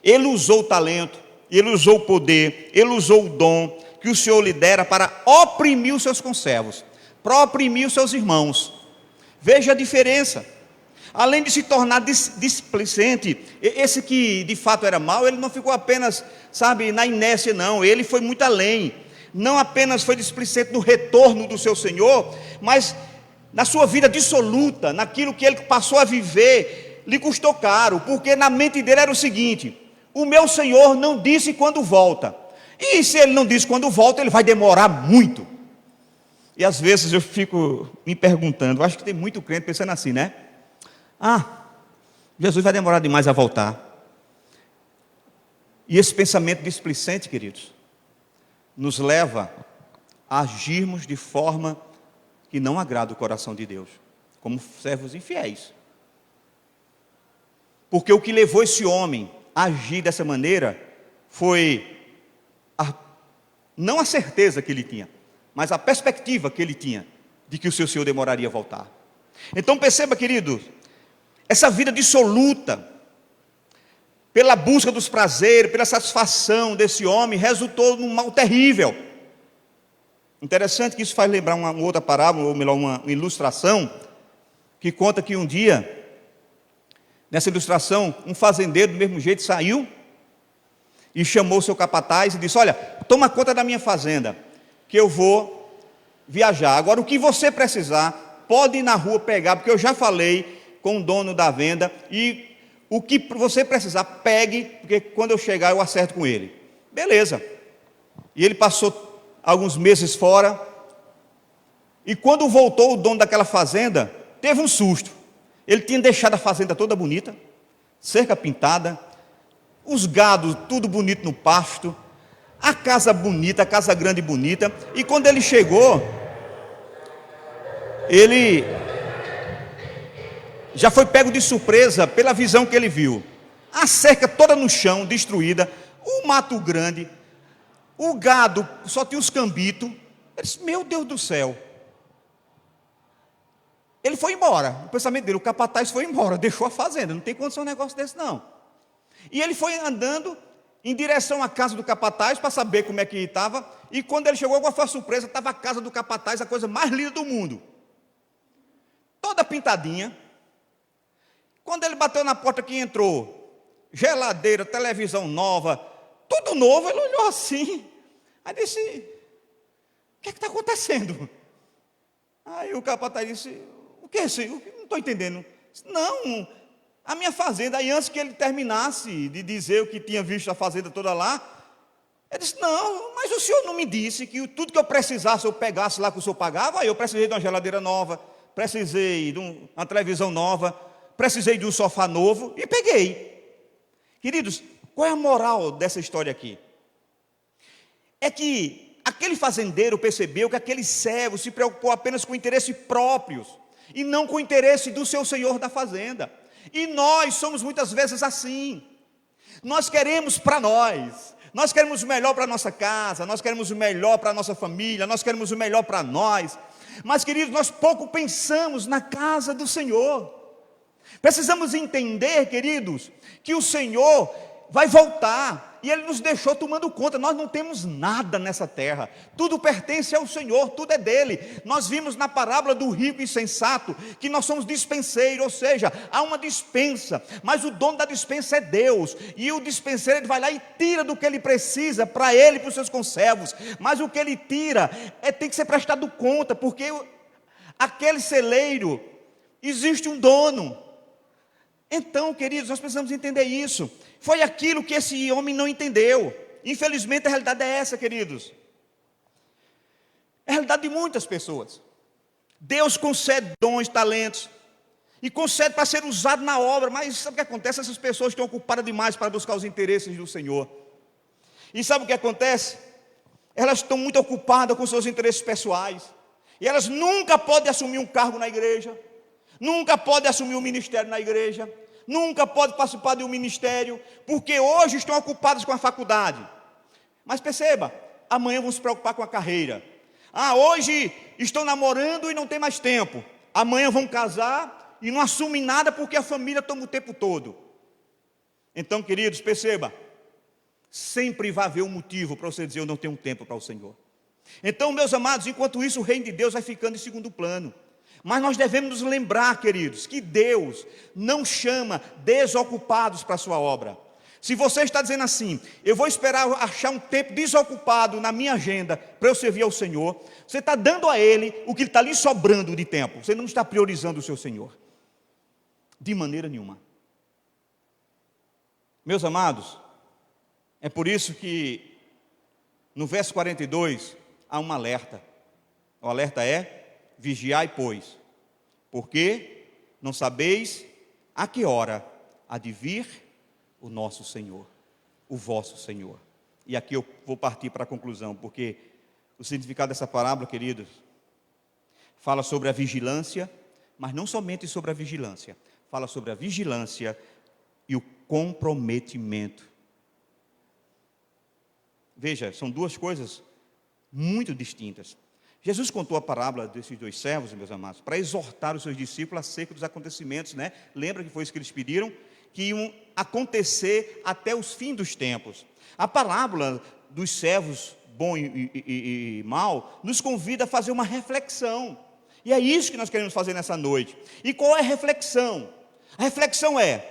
ele usou o talento, ele usou o poder, ele usou o dom que o Senhor lhe dera para oprimir os seus conservos, para oprimir os seus irmãos. Veja a diferença. Além de se tornar displicente, esse que de fato era mau, ele não ficou apenas, na inércia, não. Ele foi muito além. Não apenas foi displicente no retorno do seu Senhor, mas na sua vida dissoluta, naquilo que ele passou a viver, lhe custou caro, porque na mente dele era o seguinte: o meu Senhor não disse quando volta, e se ele não disse quando volta, ele vai demorar muito. E às vezes eu fico me perguntando, acho que tem muito crente pensando assim, né? Jesus vai demorar demais a voltar. E esse pensamento displicente, queridos, nos leva a agirmos de forma que não agrada o coração de Deus, como servos infiéis. Porque o que levou esse homem a agir dessa maneira foi não a certeza que ele tinha, mas a perspectiva que ele tinha de que o seu Senhor demoraria a voltar. Então perceba, querido, essa vida dissoluta, pela busca dos prazeres, pela satisfação desse homem, resultou num mal terrível. Interessante que isso faz lembrar uma outra parábola, ou melhor, uma ilustração, que conta que um dia, nessa ilustração, um fazendeiro do mesmo jeito saiu e chamou o seu capataz e disse: olha, toma conta da minha fazenda, que eu vou viajar. Agora, o que você precisar, pode ir na rua pegar, porque eu já falei com o dono da venda, e o que você precisar, pegue, porque quando eu chegar eu acerto com ele. Beleza. E ele passou alguns meses fora, e quando voltou o dono daquela fazenda, teve um susto. Ele tinha deixado a fazenda toda bonita, cerca pintada, os gados tudo bonito no pasto, a casa bonita, a casa grande e bonita, e quando ele chegou, ele já foi pego de surpresa pela visão que ele viu. A cerca toda no chão, destruída, o mato grande, o gado só tinha os cambitos. Ele disse: meu Deus do céu. Ele foi embora, o pensamento dele, o capataz foi embora, deixou a fazenda, não tem condição de um negócio desse não. E ele foi andando em direção à casa do capataz, para saber como é que estava, e quando ele chegou, qual foi a surpresa? Estava a casa do capataz, a coisa mais linda do mundo, toda pintadinha. Quando ele bateu na porta que entrou, geladeira, televisão nova, tudo novo, ele olhou assim, aí disse: o que é que está acontecendo? Aí o capataz disse: o que é isso? Não estou entendendo. Não, a minha fazenda. Aí antes que ele terminasse de dizer o que tinha visto a fazenda toda lá, ele disse: não, mas o senhor não me disse que tudo que eu precisasse, eu pegasse lá que o senhor pagava? Aí eu precisei de uma geladeira nova, precisei de uma televisão nova, precisei de um sofá novo e peguei. Queridos, qual é a moral dessa história aqui? É que aquele fazendeiro percebeu que aquele servo se preocupou apenas com interesses próprios e não com o interesse do seu senhor da fazenda. E nós somos muitas vezes assim. Nós queremos para nós queremos o melhor para a nossa casa, nós queremos o melhor para a nossa família, nós queremos o melhor para nós. Mas, queridos, nós pouco pensamos na casa do Senhor. Precisamos entender, queridos, que o Senhor vai voltar. e Ele nos deixou tomando conta. Nós não temos nada nessa terra, tudo pertence ao Senhor, tudo é dele. Nós vimos na parábola do rico insensato que nós somos dispenseiros, ou seja, há uma dispensa, mas o dono da dispensa é Deus, e o dispenseiro ele vai lá e tira do que ele precisa para ele e para os seus conservos, mas o que ele tira tem que ser prestado conta, porque aquele celeiro existe um dono. Então, queridos, nós precisamos entender isso. Foi aquilo que esse homem não entendeu. Infelizmente, a realidade é essa, queridos. É a realidade de muitas pessoas. Deus concede dons, talentos, e concede para ser usado na obra, mas sabe o que acontece? Essas pessoas estão ocupadas demais para buscar os interesses do Senhor. E sabe o que acontece? Elas estão muito ocupadas com seus interesses pessoais, e elas nunca podem assumir um cargo na igreja, nunca podem assumir um ministério na igreja, nunca podem participar de um ministério, porque hoje estão ocupadas com a faculdade. Mas perceba, amanhã vão se preocupar com a carreira. Hoje estão namorando e não tem mais tempo. Amanhã vão casar e não assumem nada porque a família toma o tempo todo. Então, queridos, perceba, sempre vai haver um motivo para você dizer: eu não tenho tempo para o Senhor. Então, meus amados, enquanto isso o reino de Deus vai ficando em segundo plano. Mas nós devemos nos lembrar, queridos, que Deus não chama desocupados para a sua obra. Se você está dizendo assim: eu vou esperar achar um tempo desocupado na minha agenda para eu servir ao Senhor, você está dando a Ele o que está lhe sobrando de tempo. Você não está priorizando o seu Senhor, de maneira nenhuma. Meus amados, é por isso que no verso 42 há um alerta. O alerta é: vigiai, pois, porque não sabeis a que hora há de vir o nosso Senhor, o vosso Senhor. E aqui eu vou partir para a conclusão, porque o significado dessa parábola, queridos, fala sobre a vigilância, mas não somente sobre a vigilância, fala sobre a vigilância e o comprometimento. Veja, são duas coisas muito distintas. Jesus contou a parábola desses dois servos, meus amados, para exortar os seus discípulos acerca dos acontecimentos, né? Lembra que foi isso que eles pediram? Que iam acontecer até os fins dos tempos. A parábola dos servos bom e mal nos convida a fazer uma reflexão. E é isso que nós queremos fazer nessa noite. E qual é a reflexão? A reflexão é: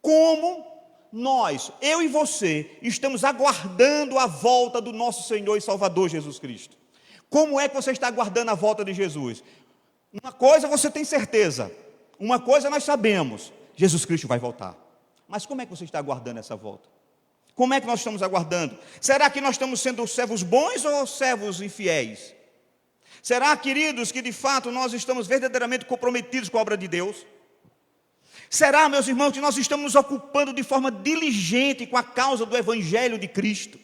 como nós, eu e você, estamos aguardando a volta do nosso Senhor e Salvador Jesus Cristo. Como é que você está aguardando a volta de Jesus? Uma coisa você tem certeza, uma coisa nós sabemos: Jesus Cristo vai voltar. Mas como é que você está aguardando essa volta? Como é que nós estamos aguardando? Será que nós estamos sendo servos bons ou servos infiéis? Será, queridos, que de fato nós estamos verdadeiramente comprometidos com a obra de Deus? Será, meus irmãos, que nós estamos nos ocupando de forma diligente com a causa do Evangelho de Cristo?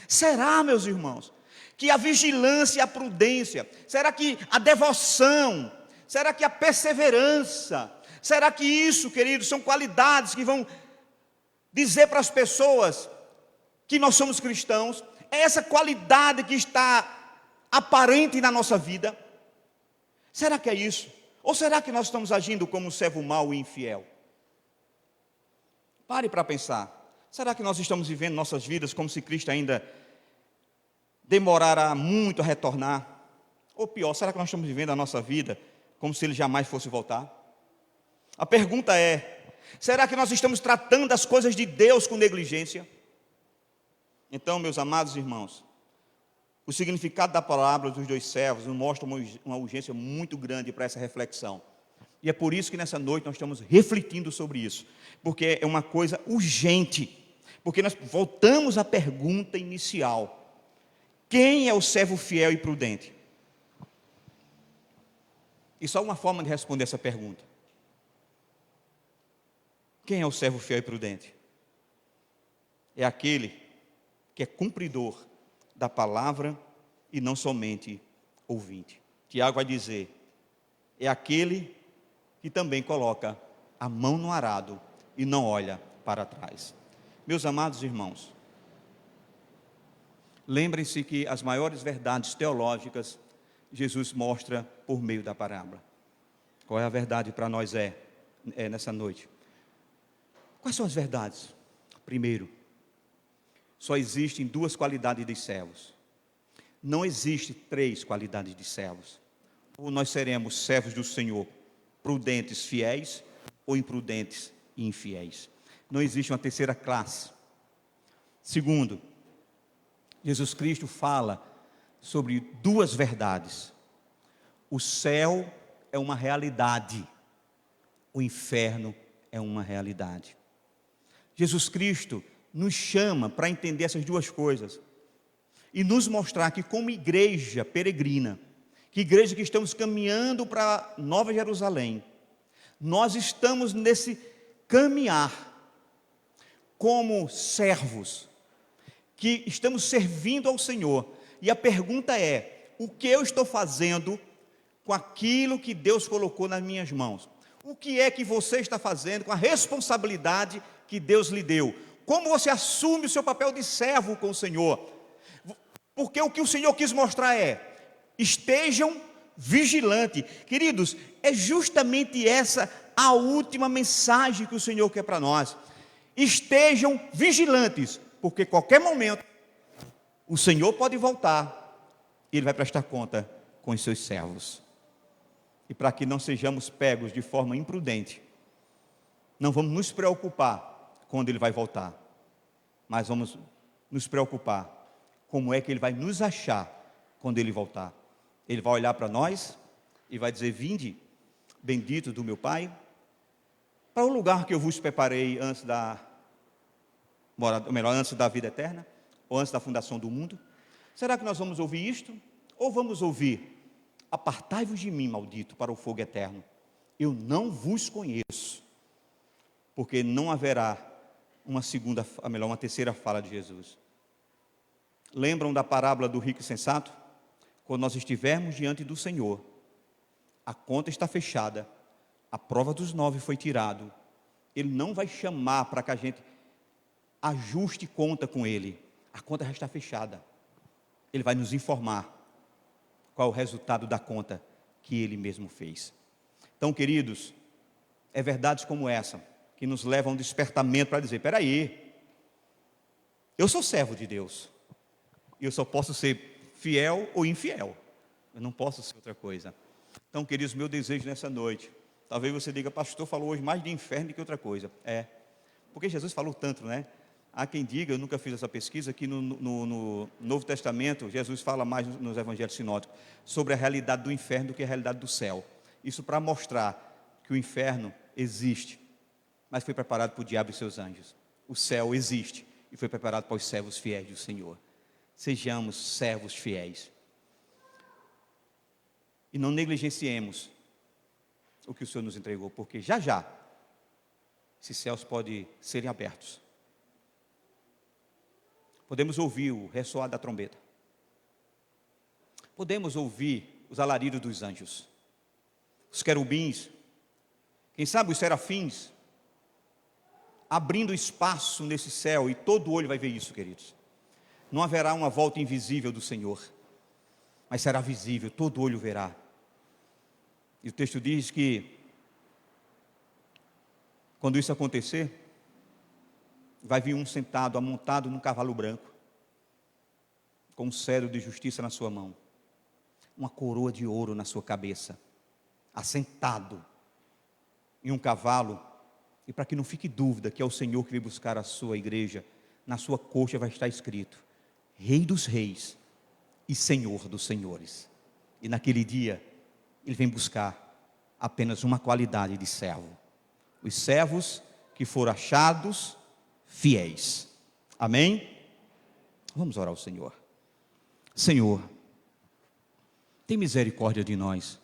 Será, meus irmãos, que a vigilância e a prudência, será que a devoção, será que a perseverança, será que isso, queridos, são qualidades que vão dizer para as pessoas que nós somos cristãos? É essa qualidade que está aparente na nossa vida? Será que é isso? Ou será que nós estamos agindo como um servo mau e infiel? Pare para pensar. Será que nós estamos vivendo nossas vidas como se Cristo ainda demorará muito a retornar? Ou pior, será que nós estamos vivendo a nossa vida como se Ele jamais fosse voltar? A pergunta é: será que nós estamos tratando as coisas de Deus com negligência? Então, meus amados irmãos, o significado da palavra dos dois servos nos mostra uma urgência muito grande para essa reflexão. E é por isso que nessa noite nós estamos refletindo sobre isso, porque é uma coisa urgente, porque nós voltamos à pergunta inicial: quem é o servo fiel e prudente? E só uma forma de responder essa pergunta: quem é o servo fiel e prudente? É aquele que é cumpridor da palavra e não somente ouvinte. Tiago vai dizer: é aquele que também coloca a mão no arado e não olha para trás. Meus amados irmãos, lembrem-se que as maiores verdades teológicas Jesus mostra por meio da parábola. Qual é a verdade para nós nessa noite? Quais são as verdades? Primeiro, só existem duas qualidades de servos. Não existe três qualidades de servos. Ou nós seremos servos do Senhor, prudentes, fiéis, ou imprudentes e infiéis. Não existe uma terceira classe. Segundo, Jesus Cristo fala sobre duas verdades. O céu é uma realidade, o inferno é uma realidade. Jesus Cristo nos chama para entender essas duas coisas e nos mostrar que, como igreja peregrina, que igreja que estamos caminhando para Nova Jerusalém, nós estamos nesse caminhar como servos, que estamos servindo ao Senhor. E a pergunta é: o que eu estou fazendo com aquilo que Deus colocou nas minhas mãos? O que é que você está fazendo com a responsabilidade que Deus lhe deu? Como você assume o seu papel de servo com o Senhor? Porque o que o Senhor quis mostrar é: estejam vigilantes. Queridos, é justamente essa a última mensagem que o Senhor quer para nós. Estejam vigilantes, porque qualquer momento o Senhor pode voltar e Ele vai prestar conta com os seus servos. E para que não sejamos pegos de forma imprudente, não vamos nos preocupar quando Ele vai voltar, mas vamos nos preocupar como é que Ele vai nos achar quando Ele voltar. Ele vai olhar para nós e vai dizer: vinde, bendito do meu Pai, para o lugar que eu vos preparei antes antes da vida eterna, ou antes da fundação do mundo. Será que nós vamos ouvir isto? Ou vamos ouvir: apartai-vos de mim, maldito, para o fogo eterno, eu não vos conheço? Porque não haverá uma terceira fala de Jesus. Lembram da parábola do rico e sensato? Quando nós estivermos diante do Senhor, a conta está fechada, a prova dos 9 foi tirado, Ele não vai chamar para que a gente ajuste conta com Ele. A conta já está fechada. Ele vai nos informar qual é o resultado da conta que Ele mesmo fez. Então, queridos, é verdades como essa que nos levam a um despertamento para dizer: espera aí, eu sou servo de Deus, e eu só posso ser fiel ou infiel, eu não posso ser outra coisa. Então, queridos, meu desejo nessa noite, talvez você diga: pastor falou hoje mais de inferno do que outra coisa. Porque Jesus falou tanto, né? Há quem diga, eu nunca fiz essa pesquisa, que no Novo Testamento, Jesus fala mais nos evangelhos sinóticos sobre a realidade do inferno do que a realidade do céu. Isso para mostrar que o inferno existe, mas foi preparado para o diabo e seus anjos. O céu existe e foi preparado para os servos fiéis do Senhor. Sejamos servos fiéis. E não negligenciemos o que o Senhor nos entregou, porque já já esses céus podem serem abertos. Podemos ouvir o ressoar da trombeta. Podemos ouvir os alaridos dos anjos, os querubins, quem sabe os serafins, abrindo espaço nesse céu, e todo olho vai ver isso, queridos. Não haverá uma volta invisível do Senhor, mas será visível, todo olho verá. E o texto diz que, quando isso acontecer, vai vir um sentado, amontado num cavalo branco, com um cetro de justiça na sua mão, uma coroa de ouro na sua cabeça, assentado em um cavalo. E para que não fique dúvida que é o Senhor que veio buscar a sua igreja, na sua coxa vai estar escrito: Rei dos Reis e Senhor dos Senhores. E naquele dia Ele vem buscar apenas uma qualidade de servo: os servos que foram achados fiéis. Amém? Vamos orar ao Senhor. Senhor, tem misericórdia de nós.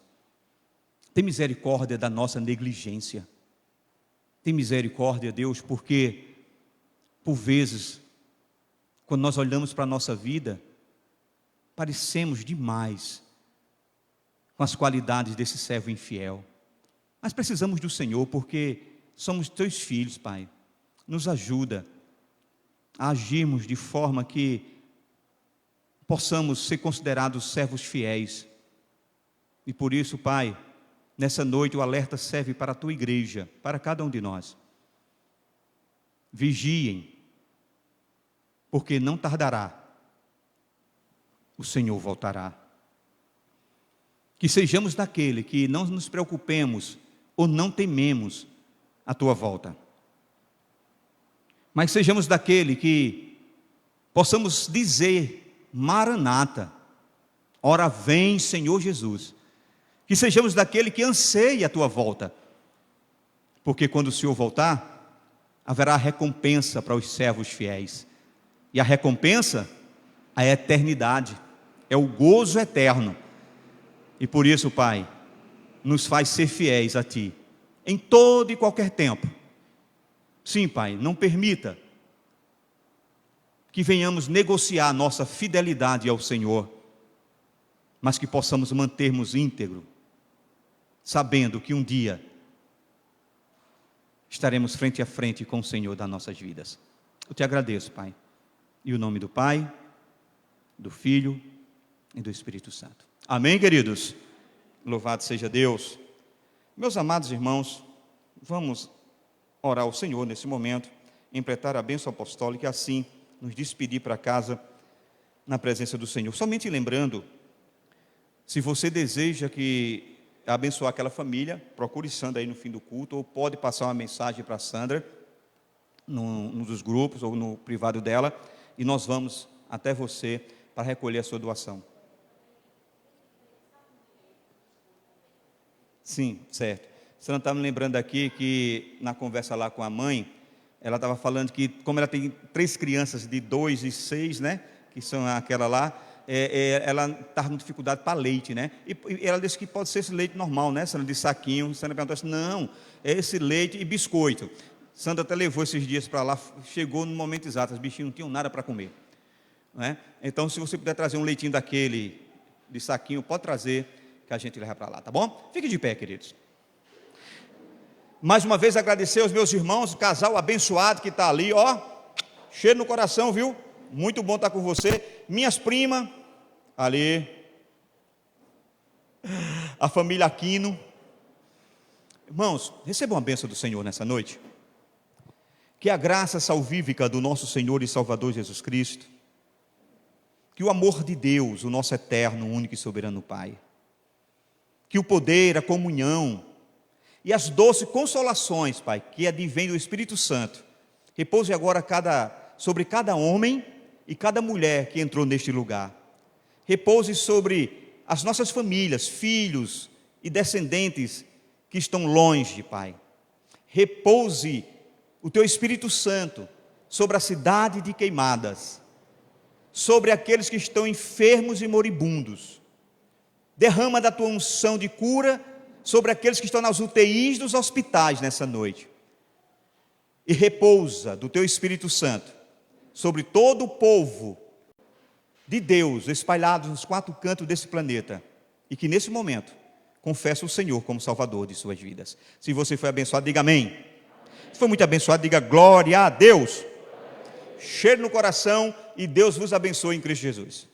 Tem misericórdia da nossa negligência. Tem misericórdia, Deus, porque por vezes, quando nós olhamos para a nossa vida, parecemos demais com as qualidades desse servo infiel. Mas precisamos do Senhor, porque somos teus filhos, Pai. Nos ajuda a agirmos de forma que possamos ser considerados servos fiéis. E por isso, Pai, nessa noite o alerta serve para a tua igreja, para cada um de nós. Vigiem, porque não tardará, o Senhor voltará. Que sejamos daquele que não nos preocupemos ou não tememos a tua volta, mas sejamos daquele que possamos dizer: Maranata, ora vem, Senhor Jesus. Que sejamos daquele que anseia a tua volta, porque quando o Senhor voltar, haverá recompensa para os servos fiéis, e a recompensa, a eternidade, é o gozo eterno. E por isso, Pai, nos faz ser fiéis a Ti, em todo e qualquer tempo. Sim, Pai, não permita que venhamos negociar nossa fidelidade ao Senhor, mas que possamos mantermos íntegro, sabendo que um dia estaremos frente a frente com o Senhor das nossas vidas. Eu te agradeço, Pai, em o nome do Pai, do Filho e do Espírito Santo. Amém, queridos? Louvado seja Deus. Meus amados irmãos, vamos orar ao Senhor nesse momento, implementar a bênção apostólica e assim nos despedir para casa na presença do Senhor. Somente lembrando, se você deseja abençoar aquela família, procure Sandra aí no fim do culto, ou pode passar uma mensagem para Sandra, num dos grupos, ou no privado dela, e nós vamos até você para recolher a sua doação. Sim, certo. Sandra está me lembrando aqui que na conversa lá com a mãe, ela estava falando que, como ela tem 3 crianças de 2 e 6, né, que são aquela lá, ela estava com dificuldade para leite, né? E ela disse que pode ser esse leite normal, né? Sandra, de saquinho. Sandra perguntou assim: não, é esse leite e biscoito. Sandra até levou esses dias para lá, chegou no momento exato, os bichinhos não tinham nada para comer, né? Então, se você puder trazer um leitinho daquele de saquinho, pode trazer, que a gente leva para lá, tá bom? Fique de pé, queridos. Mais uma vez agradecer aos meus irmãos, o casal abençoado que está ali, ó, cheiro no coração, viu? Muito bom estar com você. Minhas primas, ali, a família Aquino. Irmãos, recebam a bênção do Senhor nessa noite. Que a graça salvífica do nosso Senhor e Salvador Jesus Cristo, que o amor de Deus, o nosso eterno, único e soberano Pai, que o poder, a comunhão e as doces consolações, Pai, que advém do Espírito Santo, repouse agora sobre cada homem e cada mulher que entrou neste lugar. Repouse sobre as nossas famílias, filhos e descendentes que estão longe, Pai. Repouse o Teu Espírito Santo sobre a cidade de Queimadas, sobre aqueles que estão enfermos e moribundos. Derrama da Tua unção de cura sobre aqueles que estão nas UTIs dos hospitais nessa noite. E repousa do Teu Espírito Santo sobre todo o povo de Deus espalhados nos 4 cantos desse planeta, e que nesse momento confessa o Senhor como Salvador de suas vidas. Se você foi abençoado, diga amém. Se foi muito abençoado, diga glória a Deus. Cheiro no coração, e Deus vos abençoe em Cristo Jesus.